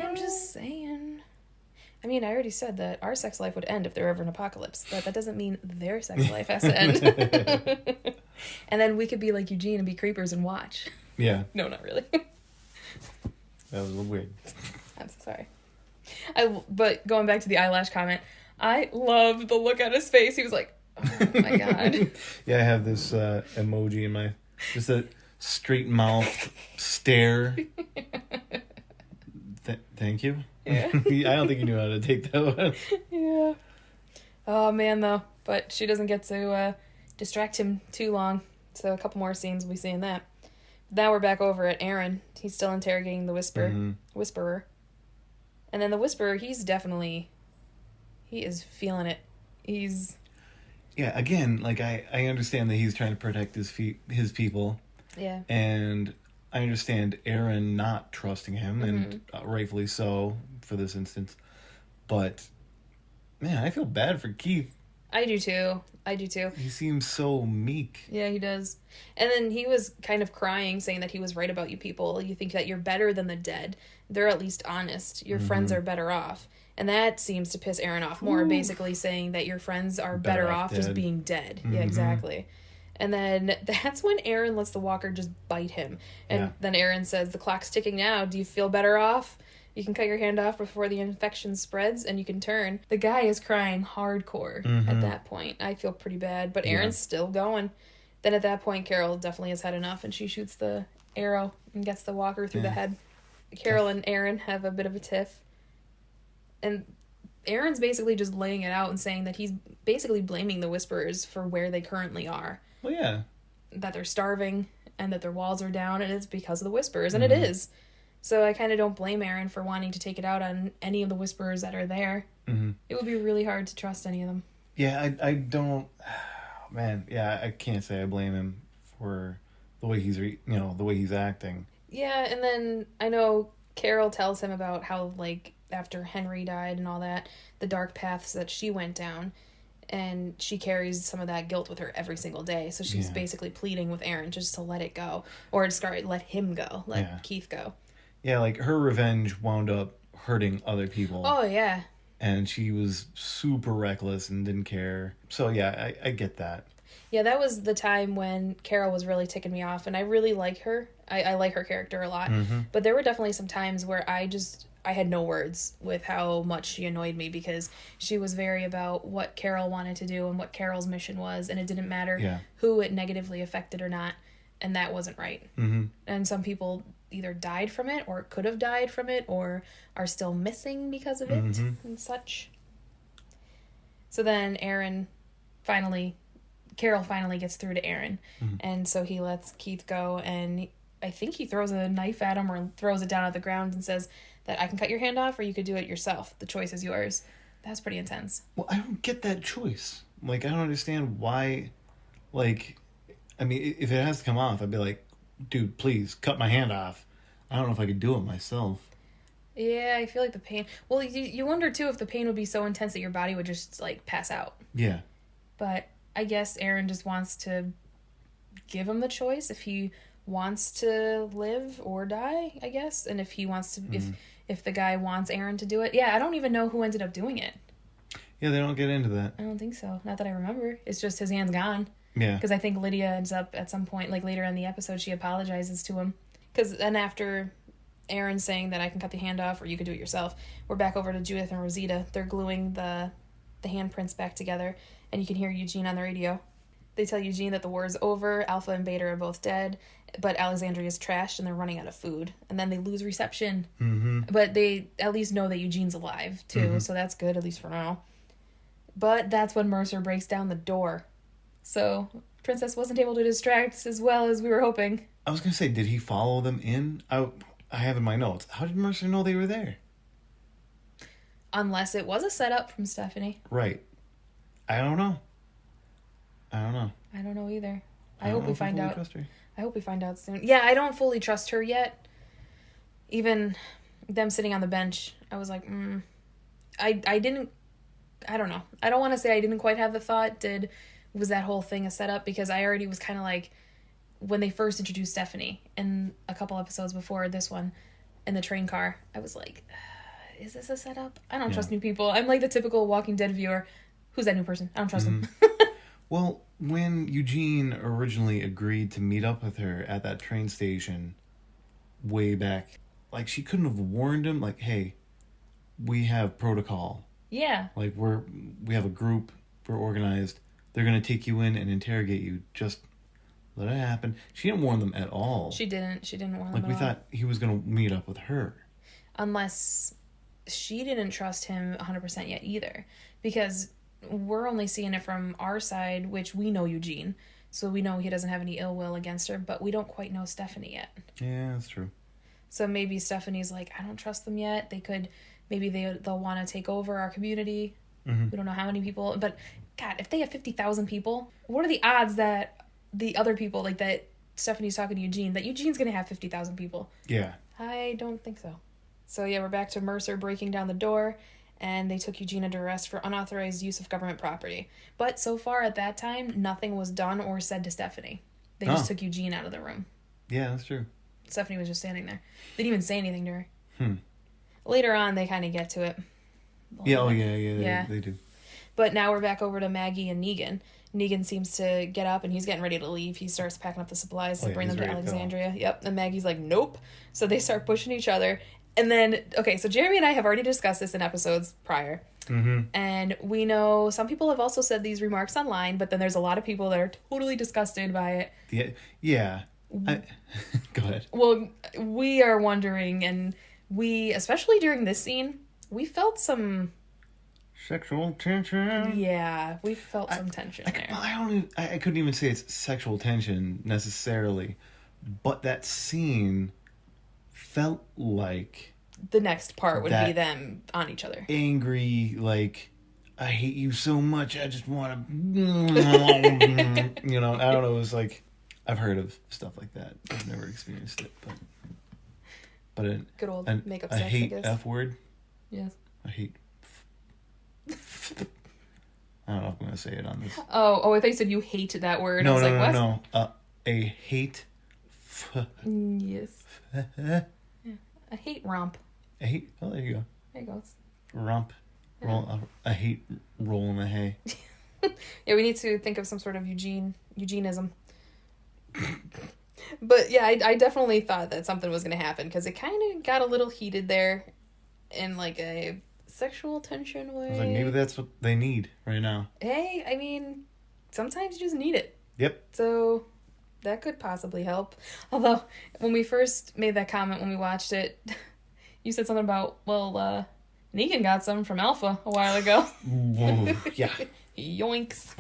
I'm just saying. I mean, I already said that our sex life would end if there were ever an apocalypse, but that doesn't mean their sex life has to end. And then we could be like Eugene and be creepers and watch. Yeah. No, not really. That was a little weird. I'm so sorry. But going back to the eyelash comment, I loved the look on his face. He was like, oh my God. Yeah, I have this emoji in my... Just a straight mouth stare. Thank you. Yeah. I don't think you knew how to take that one. Yeah. Oh, man, though. But she doesn't get to distract him too long. So a couple more scenes we'll be seeing that. Now we're back over at Aaron. He's still interrogating the Whisperer. And then the Whisperer, he is feeling it. Yeah, again, like, I understand that he's trying to protect his people. Yeah. And I understand Aaron not trusting him, and rightfully so for this instance. But, man, I feel bad for Keith. I do too. He seems so meek. Yeah, he does. And then he was kind of crying, saying that he was right about you people. You think that you're better than the dead. They're at least honest. Your friends are better off. And that seems to piss Aaron off more, basically saying that your friends are better off just being dead. Yeah, exactly. And then that's when Aaron lets the walker just bite him. And then Aaron says, the clock's ticking now. Do you feel better off? You can cut your hand off before the infection spreads and you can turn. The guy is crying hardcore at that point. I feel pretty bad, but Aaron's still going. Then at that point, Carol definitely has had enough and she shoots the arrow and gets the walker through the head. Carol and Aaron have a bit of a tiff. And Aaron's basically just laying it out and saying that he's basically blaming the Whisperers for where they currently are. Well, yeah. That they're starving and that their walls are down, and it's because of the Whisperers, and it is. So I kind of don't blame Aaron for wanting to take it out on any of the Whisperers that are there. Mm-hmm. It would be really hard to trust any of them. Yeah, I don't... Man, yeah, I can't say I blame him for the way he's, the way he's acting. Yeah, and then I know Carol tells him about how, like, after Henry died and all that, the dark paths that she went down, and she carries some of that guilt with her every single day. So she's basically pleading with Aaron just to let it go, or to let him go, let Keith go. Yeah, like her revenge wound up hurting other people. Oh yeah. And she was super reckless and didn't care. So yeah, I get that. Yeah, that was the time when Carol was really ticking me off, and I really like her. I like her character a lot. Mm-hmm. But there were definitely some times where I had no words with how much she annoyed me, because she was very about what Carol wanted to do and what Carol's mission was, and it didn't matter who it negatively affected or not, and that wasn't right. Mm-hmm. And some people either died from it or could have died from it or are still missing because of it and such. So then Carol finally gets through to Aaron, and so he lets Keith go, and I think he throws a knife at him or throws it down at the ground and says that I can cut your hand off or you could do it yourself. The choice is yours. That's pretty intense. Well, I don't get that choice. Like, I don't understand why, like, I mean, if it has to come off, I'd be like, dude, please, cut my hand off. I don't know if I could do it myself. Yeah, I feel like the pain... Well, you wonder, too, if the pain would be so intense that your body would just, like, pass out. Yeah. But I guess Aaron just wants to give him the choice if he wants to live or die, I guess. And if he wants to... If the guy wants Aaron to do it. Yeah, I don't even know who ended up doing it. Yeah, they don't get into that. I don't think so. Not that I remember. It's just his hand's gone. Yeah. Because I think Lydia ends up at some point, like later in the episode, she apologizes to him. Because then after Aaron saying that I can cut the hand off or you could do it yourself, we're back over to Judith and Rosita. They're gluing the handprints back together, and you can hear Eugene on the radio. They tell Eugene that the war is over, Alpha and Beta are both dead, but Alexandria's trashed and they're running out of food. And then they lose reception. Mm-hmm. But they at least know that Eugene's alive, too, so that's good, at least for now. But that's when Mercer breaks down the door. So Princess wasn't able to distract as well as we were hoping. I was going to say, did he follow them in? I have in my notes. How did Mercer know they were there? Unless it was a setup from Stephanie. Right. I don't know. I don't know either. I hope we find out. I hope we find out soon. Yeah, I don't fully trust her yet. Even them sitting on the bench, I was like, I don't know. I don't want to say I didn't quite have the thought, was that whole thing a setup? Because I already was kind of like, when they first introduced Stephanie, and a couple episodes before this one, in the train car, I was like, is this a setup? I don't trust new people. I'm like the typical Walking Dead viewer. Who's that new person? I don't trust them. Well, when Eugene originally agreed to meet up with her at that train station way back, like, she couldn't have warned him, like, hey, we have protocol. Yeah. Like, we have a group, we're organized, they're going to take you in and interrogate you, just let it happen. She didn't warn them at all. She didn't warn them at all. Like, we thought he was going to meet up with her. Unless she didn't trust him 100% yet either. Because we're only seeing it from our side, which we know Eugene. So we know he doesn't have any ill will against her, but we don't quite know Stephanie yet. Yeah, that's true. So maybe Stephanie's like, I don't trust them yet. Maybe they'll want to take over our community. Mm-hmm. We don't know how many people. But, God, if they have 50,000 people, what are the odds that the other people, like that Stephanie's talking to Eugene, that Eugene's going to have 50,000 people? Yeah. I don't think so. So, yeah, we're back to Mercer breaking down the door, and they took Eugene under arrest for unauthorized use of government property. But so far at that time, nothing was done or said to Stephanie. They just took Eugene out of the room. Yeah, that's true. Stephanie was just standing there. They didn't even say anything to her. Later on, they kind of get to it. Yeah, they do. But now we're back over to Maggie and Negan. Negan seems to get up, and he's getting ready to leave. He starts packing up the supplies to bring them to Alexandria. Yep, and Maggie's like, nope. So they start pushing each other. And then, okay, so Jeremy and I have already discussed this in episodes prior. Mm-hmm. And we know some people have also said these remarks online, but then there's a lot of people that are totally disgusted by it. Yeah. Go ahead. Well, we are wondering, and we, especially during this scene, we felt some Sexual tension. Yeah, we felt some tension there. I couldn't even say it's sexual tension necessarily, but that scene felt like the next part would be them on each other. Angry, like, I hate you so much, I just want to... I don't know, it was like... I've heard of stuff like that. I've never experienced it, but good old makeup sex, I hate guess. F word. Yes. I hate... I don't know if I'm going to say it on this. Oh, I thought you said you hate that word. No, I was like, no. A hate... Yes. Yeah. I hate romp. I hate... Oh, there you go. There it goes. Romp. Yeah. I hate rolling the hay. Yeah, we need to think of some sort of Eugenism. But yeah, I definitely thought that something was going to happen because it kind of got a little heated there in like a sexual tension way. I was like, maybe that's what they need right now. Hey, I mean, sometimes you just need it. Yep. So that could possibly help. Although, when we first made that comment when we watched it, you said something about, well, Negan got some from Alpha a while ago. Whoa, yeah. Yoinks.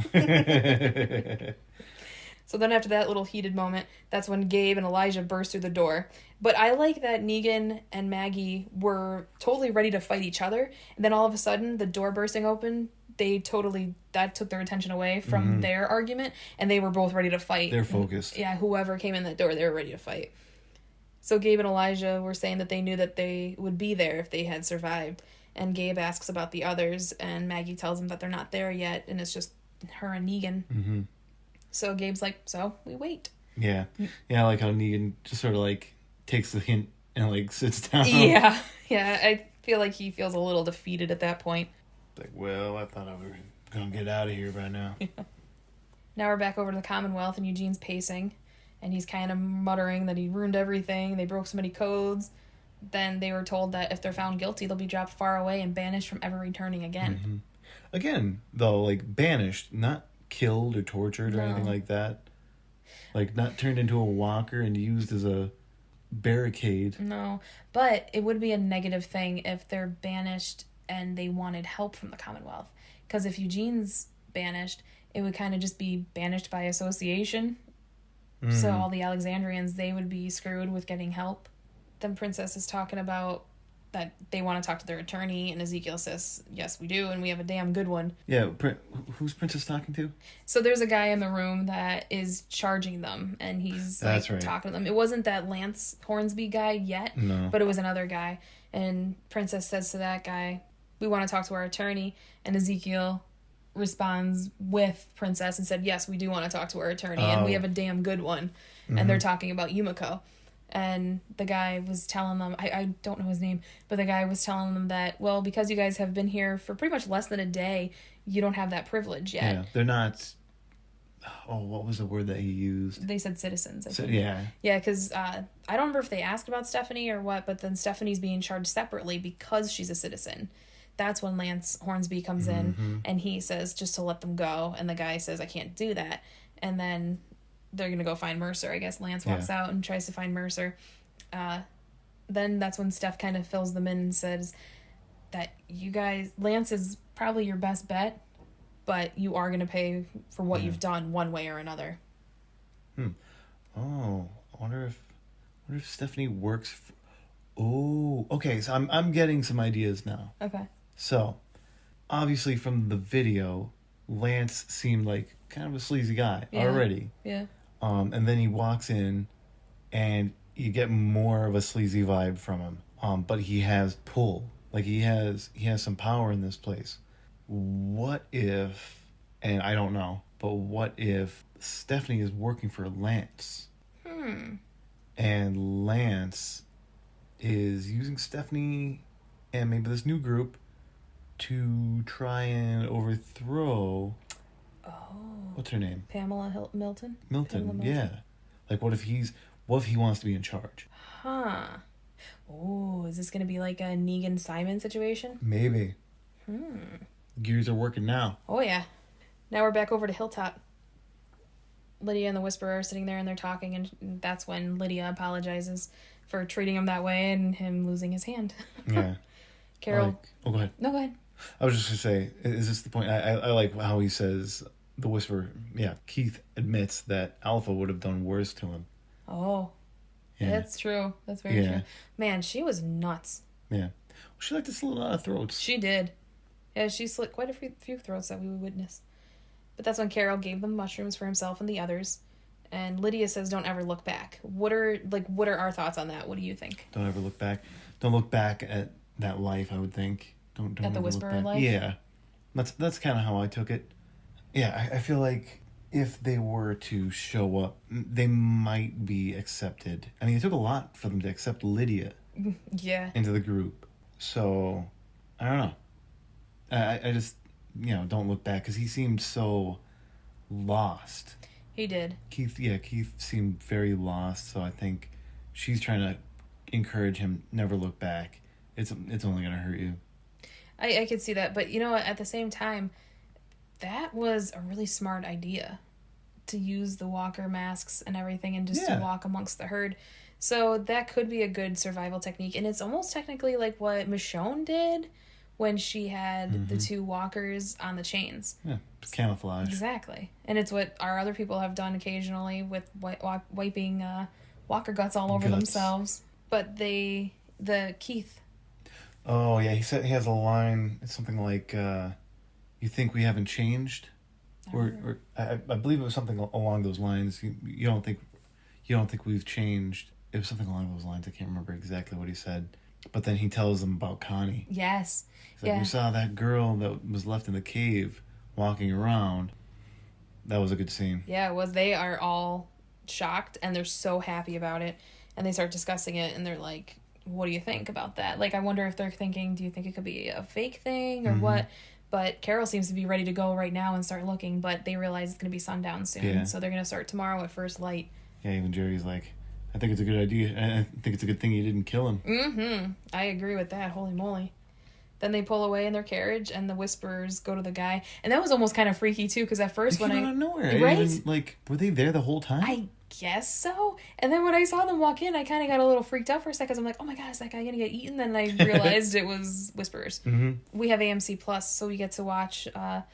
So then after that little heated moment, that's when Gabe and Elijah burst through the door. But I like that Negan and Maggie were totally ready to fight each other. And then all of a sudden, the door bursting open, that took their attention away from their argument. And they were both ready to fight. They're focused. Yeah, whoever came in that door, they were ready to fight. So Gabe and Elijah were saying that they knew that they would be there if they had survived. And Gabe asks about the others, and Maggie tells him that they're not there yet, and it's just her and Negan. Mm-hmm. So Gabe's like, so we wait. Yeah. Yeah, I like how Negan just sort of like takes the hint and like sits down. Yeah. I feel like he feels a little defeated at that point. Like, well, I thought I was going to get out of here by now. Yeah. Now we're back over to the Commonwealth, and Eugene's pacing, and he's kind of muttering that he ruined everything, they broke so many codes. Then they were told that if they're found guilty, they'll be dropped far away and banished from ever returning again. Mm-hmm. Again, though, like, banished, not killed or tortured or anything like that. Like, not turned into a walker and used as a barricade. No, but it would be a negative thing if they're banished and they wanted help from the Commonwealth. Because if Eugene's banished, it would kind of just be banished by association. So all the Alexandrians, they would be screwed with getting help. Then Princess is talking about that they want to talk to their attorney, and Ezekiel says, yes, we do, and we have a damn good one. Yeah, who's Princess talking to? So there's a guy in the room that is charging them, and he's talking to them. It wasn't that Lance Hornsby guy yet, but it was another guy. And Princess says to that guy, we want to talk to our attorney, and Ezekiel responds with Princess and said, yes, we do want to talk to our attorney, and we have a damn good one. And they're talking about Yumiko. And the guy was telling them, I don't know his name, but the guy was telling them that, well, because you guys have been here for pretty much less than a day, you don't have that privilege yet. Yeah, they're not... Oh, what was the word that he used? They said citizens, I think. Yeah. Yeah, because I don't remember if they asked about Stephanie or what, but then Stephanie's being charged separately because she's a citizen. That's when Lance Hornsby comes in, and he says, just to let them go. And the guy says, I can't do that. And then... they're going to go find Mercer. I guess Lance walks out and tries to find Mercer. Then that's when Steph kind of fills them in and says that you guys... Lance is probably your best bet, but you are going to pay for what you've done one way or another. Oh, I wonder if Stephanie works... Oh, okay, so I'm getting some ideas now. Okay. So, obviously from the video, Lance seemed like kind of a sleazy guy already. Yeah. And then he walks in, and you get more of a sleazy vibe from him. But he has pull. Like, he has some power in this place. What if, and I don't know, but what if Stephanie is working for Lance? And Lance is using Stephanie and maybe this new group to try and overthrow... What's her name? Pamela Milton? Milton, yeah. Like, what if he wants to be in charge? Huh. Oh, is this going to be like a Negan-Simon situation? Maybe. Gears are working now. Oh, yeah. Now we're back over to Hilltop. Lydia and the Whisperer are sitting there and they're talking, and that's when Lydia apologizes for treating him that way and him losing his hand. Yeah. Carol... go ahead. No, go ahead. I was just going to say, is this the point? I like how he says, the Whisperer, yeah, Keith admits that Alpha would have done worse to him. Oh, yeah. That's true. That's very true. Man, she was nuts. Yeah. Well, she liked to slit a lot of throats. She did. Yeah, she slit quite a few throats that we would witness. But that's when Carol gave them mushrooms for himself and the others. And Lydia says, "Don't ever look back." What are our thoughts on that? What do you think? Don't ever look back. Don't look back at that life, I would think. Don't at the Whisperer life? Yeah. That's kind of how I took it. Yeah, I feel like if they were to show up, they might be accepted. I mean, it took a lot for them to accept Lydia into the group. So, I don't know. I just, don't look back, because he seemed so lost. He did. Keith seemed very lost, so I think she's trying to encourage him, never look back. It's only going to hurt you. I could see that, but at the same time, that was a really smart idea, to use the walker masks and everything and just to walk amongst the herd. So that could be a good survival technique, and it's almost technically like what Michonne did when she had the two walkers on the chains. Yeah, camouflage. Exactly. And it's what our other people have done occasionally with wiping walker guts all over themselves. But the Keith. Oh, yeah, he said he has a line, it's something like, you think we haven't changed? Or I believe it was something along those lines. You don't think we've changed. It was something along those lines. I can't remember exactly what he said. But then he tells them about Connie. Yes. He's like, we saw that girl that was left in the cave walking around. That was a good scene. Yeah, it was. They are all shocked, and they're so happy about it. And they start discussing it, and they're like, what do you think about that? Like, I wonder if they're thinking, do you think it could be a fake thing or what? But Carol seems to be ready to go right now and start looking, but they realize it's going to be sundown soon. Yeah. So they're going to start tomorrow at first light. Yeah, even Jerry's like, I think it's a good idea. I think it's a good thing you didn't kill him. I agree with that. Holy moly. Then they pull away in their carriage, and the Whisperers go to the guy. And that was almost kind of freaky, too, because at first when out of nowhere. Right? Even, were they there the whole time? I guess so. And then when I saw them walk in, I kind of got a little freaked out for a second, because I'm like, oh my god, is that guy going to get eaten? Then I realized it was Whisperers. We have AMC Plus, so we get to watch the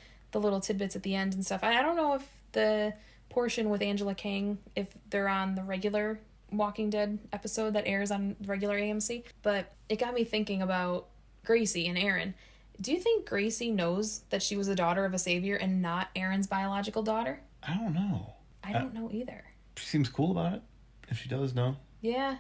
little tidbits at the end and stuff. I don't know if the portion with Angela Kang, if they're on the regular Walking Dead episode that airs on regular AMC, but it got me thinking about Gracie and Aaron. Do you think Gracie knows that she was the daughter of a savior and not Aaron's biological daughter? I don't know. I don't know either. She seems cool about it, if she does know. Yeah.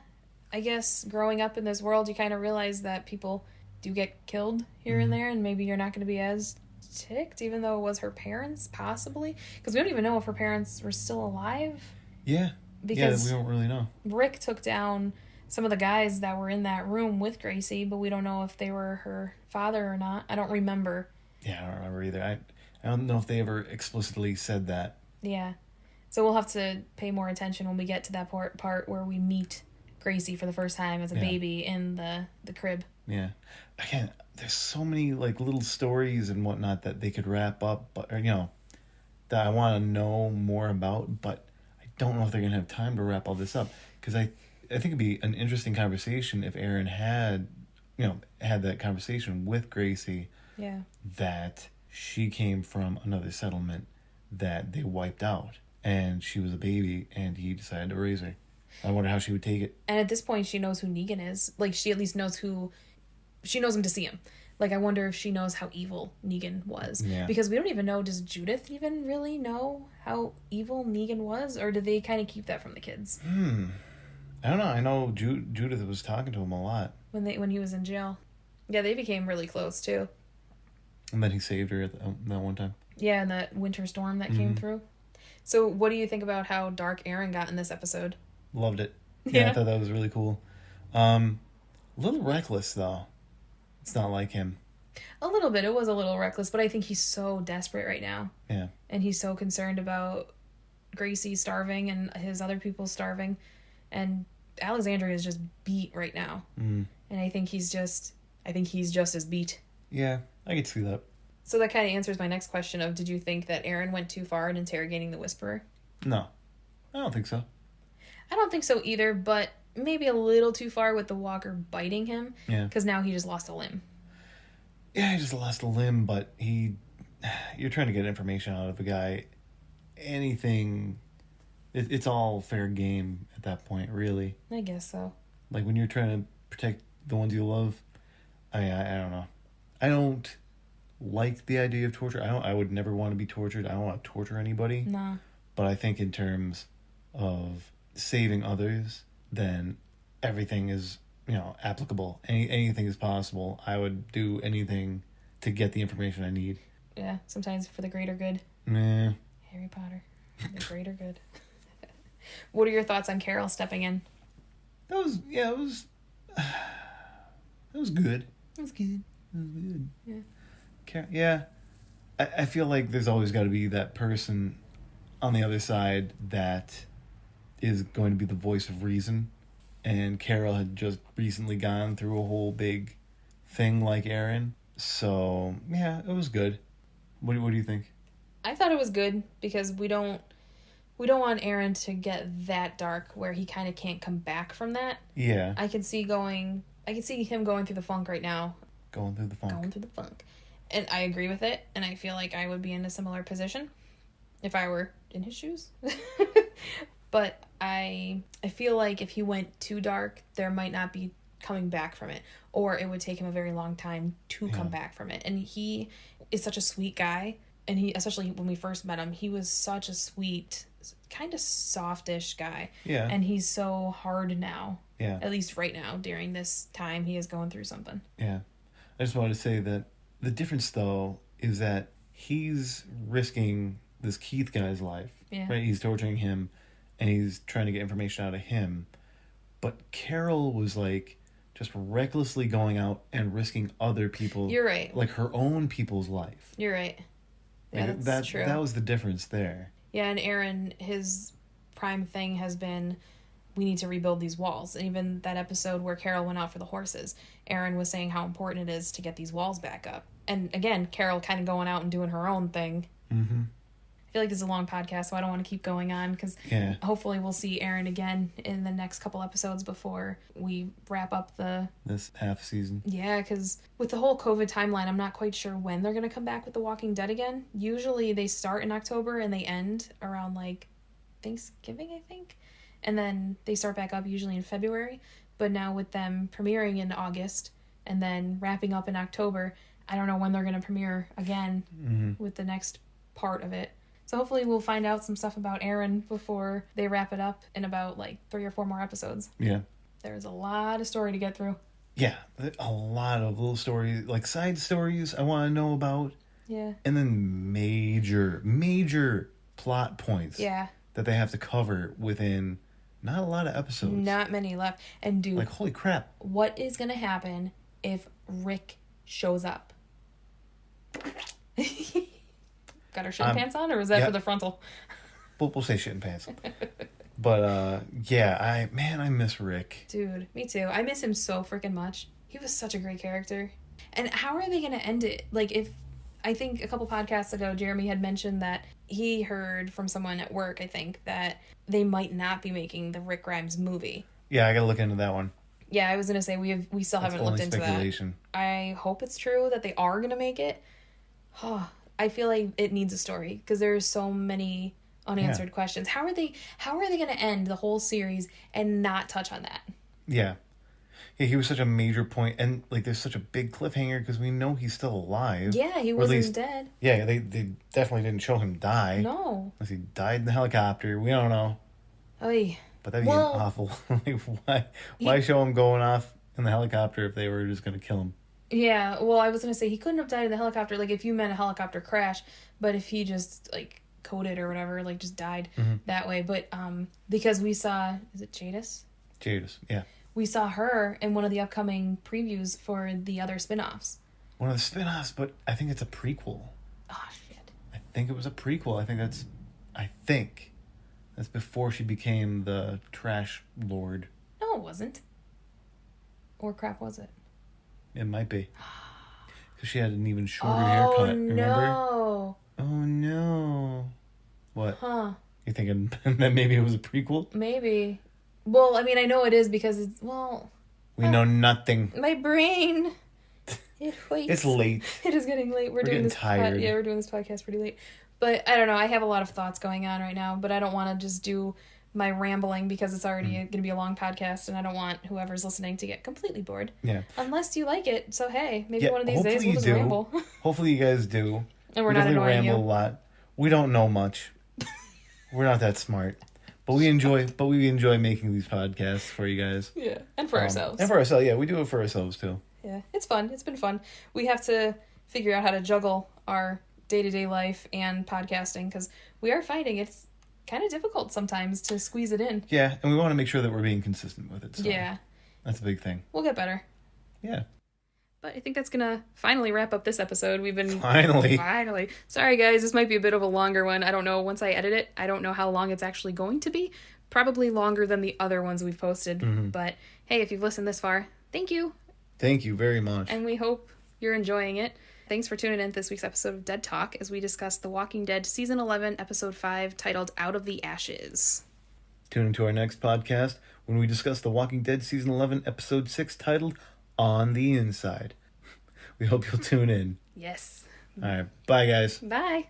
I guess growing up in this world, you kind of realize that people do get killed here and there, and maybe you're not going to be as ticked, even though it was her parents, possibly. Because we don't even know if her parents were still alive. Yeah. Because we don't really know. Rick took down some of the guys that were in that room with Gracie, but we don't know if they were her father or not. I don't remember. Yeah, I don't remember either. I don't know if they ever explicitly said that. Yeah. So we'll have to pay more attention when we get to that part where we meet Gracie for the first time as a baby in the crib. Yeah. Again, there's so many little stories and whatnot that they could wrap up, that I want to know more about, but I don't know if they're going to have time to wrap all this up, because I think it'd be an interesting conversation if Aaron had that conversation with Gracie. Yeah. That she came from another settlement that they wiped out, and she was a baby, and he decided to raise her. I wonder how she would take it. And at this point, she knows who Negan is. She at least knows she knows him to see him. I wonder if she knows how evil Negan was. Yeah. Because we don't even know, does Judith even really know how evil Negan was? Or did they kind of keep that from the kids? I don't know. I know Judith was talking to him a lot. When he was in jail. Yeah, they became really close, too. And then he saved her that one time. Yeah, and that winter storm that came through. So what do you think about how dark Aaron got in this episode? Loved it. Yeah, I thought that was really cool. A little reckless, though. It's not like him. A little bit. It was a little reckless, but I think he's so desperate right now. Yeah. And he's so concerned about Gracie starving and his other people starving. And Alexandria is just beat right now. And I think he's just as beat. Yeah, I could see that. So that kind of answers my next question of, did you think that Aaron went too far in interrogating the Whisperer? No. I don't think so. I don't think so either, but maybe a little too far with the walker biting him. Yeah. Because now he just lost a limb. Yeah, he just lost a limb, but you're trying to get information out of a guy. Anything, it's all fair game at that point, really. I guess so. Like when you're trying to protect the ones you love, I don't know. I don't like the idea of torture. I would never want to be tortured. I don't want to torture anybody. No. But I think in terms of saving others, then everything is, applicable. Anything is possible. I would do anything to get the information I need. Yeah, sometimes for the greater good. Nah. Harry Potter, the greater good. What are your thoughts on Carol stepping in? It was good. It was good. It was good. Yeah. Yeah. I feel like there's always got to be that person on the other side that is going to be the voice of reason. And Carol had just recently gone through a whole big thing like Aaron. So, yeah, it was good. What do you think? I thought it was good because we don't want Aaron to get that dark where he kind of can't come back from that. Yeah. I can see him going through the funk right now. Going through the funk. And I agree with it, and I feel like I would be in a similar position if I were in his shoes. But I feel like if he went too dark, there might not be coming back from it, or it would take him a very long time to come back from it. And he is such a sweet guy, and he, especially when we first met him, he was such a sweet, kind of softish guy. Yeah. And he's so hard now. Yeah. At least right now, during this time, he is going through something. Yeah. I just wanted to say that the difference, though, is that he's risking this Keith guy's life. Yeah. Right? He's torturing him, and he's trying to get information out of him. But Carol was, like, just recklessly going out and risking other people. You're right. Like, her own people's life. You're right. Yeah, Like, that's true. That was the difference there. Yeah, and Aaron, his prime thing has been, we need to rebuild these walls. And even that episode where Carol went out for the horses, Aaron was saying how important it is to get these walls back up. And again, Carol kind of going out and doing her own thing. Mm-hmm. I feel like this is a long podcast, so I don't want to keep going on, because hopefully we'll see Aaron again in the next couple episodes before we wrap up this half season. Yeah, because with the whole COVID timeline, I'm not quite sure when they're going to come back with The Walking Dead again. Usually they start in October and they end around, like, Thanksgiving, I think. And then they start back up usually in February. But now with them premiering in August and then wrapping up in October, I don't know when they're going to premiere again with the next part of it. So hopefully we'll find out some stuff about Aaron before they wrap it up in about, like, 3 or 4 more episodes. Yeah. There's a lot of story to get through. Yeah, a lot of little stories, like side stories I want to know about. Yeah. And then major plot points. Yeah. That they have to cover within not a lot of episodes. Not many left. And dude, like, holy crap. What is going to happen if Rick shows up? Got her shit pants on, or was that for the frontal? We'll say shit in pants. But, yeah, I miss Rick. Dude, me too. I miss him so freaking much. He was such a great character. And how are they going to end it? Like, I think a couple podcasts ago, Jeremy had mentioned that he heard from someone at work, I think, that they might not be making the Rick Grimes movie. Yeah, I gotta look into that one. Yeah, I was going to say, we still haven't looked into that. I hope it's true that they are going to make it. I feel like it needs a story, because there's so many unanswered questions. How are they going to end the whole series and not touch on that? Yeah. Yeah, he was such a major point, and, like, there's such a big cliffhanger because we know he's still alive. Yeah, he wasn't dead. Yeah, they definitely didn't show him die. No. Unless he died in the helicopter. We don't know. Oy. But that'd be awful. Like, why show him going off in the helicopter if they were just going to kill him? Yeah, well, I was going to say, he couldn't have died in the helicopter, like, if you meant a helicopter crash, but if he just, like, coded or whatever, like, just died that way. But, because we saw, is it Jadis? Jadis, yeah. We saw her in one of the upcoming previews for the other spin-offs. One of the spin-offs, but I think it's a prequel. Oh, shit. I think it was a prequel. I think that's before she became the trash lord. No, it wasn't. Or crap, was it? It might be. Because she had an even shorter haircut, remember? No. Oh, no. What? Huh. You thinking that maybe it was a prequel? Maybe. Well, I mean, I know it is because it's, well... We know nothing. My brain. It's late. It is getting late. We're doing getting this tired. we're doing this podcast pretty late. But I don't know. I have a lot of thoughts going on right now, but I don't want to just do my rambling because it's already going to be a long podcast, and I don't want whoever's listening to get completely bored. Yeah. Unless you like it. So hey, maybe Yeah, one of these days we'll just ramble. Hopefully you guys do. And we're not definitely annoying ramble you. a lot. We don't know much. We're not that smart. But we enjoy making these podcasts for you guys. Yeah, and for ourselves. And for ourselves, yeah, we do it for ourselves too. Yeah, it's fun. It's been fun. We have to figure out how to juggle our day-to-day life and podcasting because we are finding it's kind of difficult sometimes to squeeze it in. Yeah, and we want to make sure that we're being consistent with it. So Yeah. That's a big thing. We'll get better. Yeah. But I think that's going to finally wrap up this episode. We've been... Finally. Sorry, guys. This might be a bit of a longer one. I don't know. Once I edit it, I don't know how long it's actually going to be. Probably longer than the other ones we've posted. Mm-hmm. But hey, if you've listened this far, thank you. Thank you very much. And we hope you're enjoying it. Thanks for tuning in to this week's episode of Dead Talk as we discuss The Walking Dead Season 11, Episode 5, titled Out of the Ashes. Tune into our next podcast when we discuss The Walking Dead Season 11, Episode 6, titled On the Inside. We hope you'll tune in. Yes. All right. Bye, guys. Bye.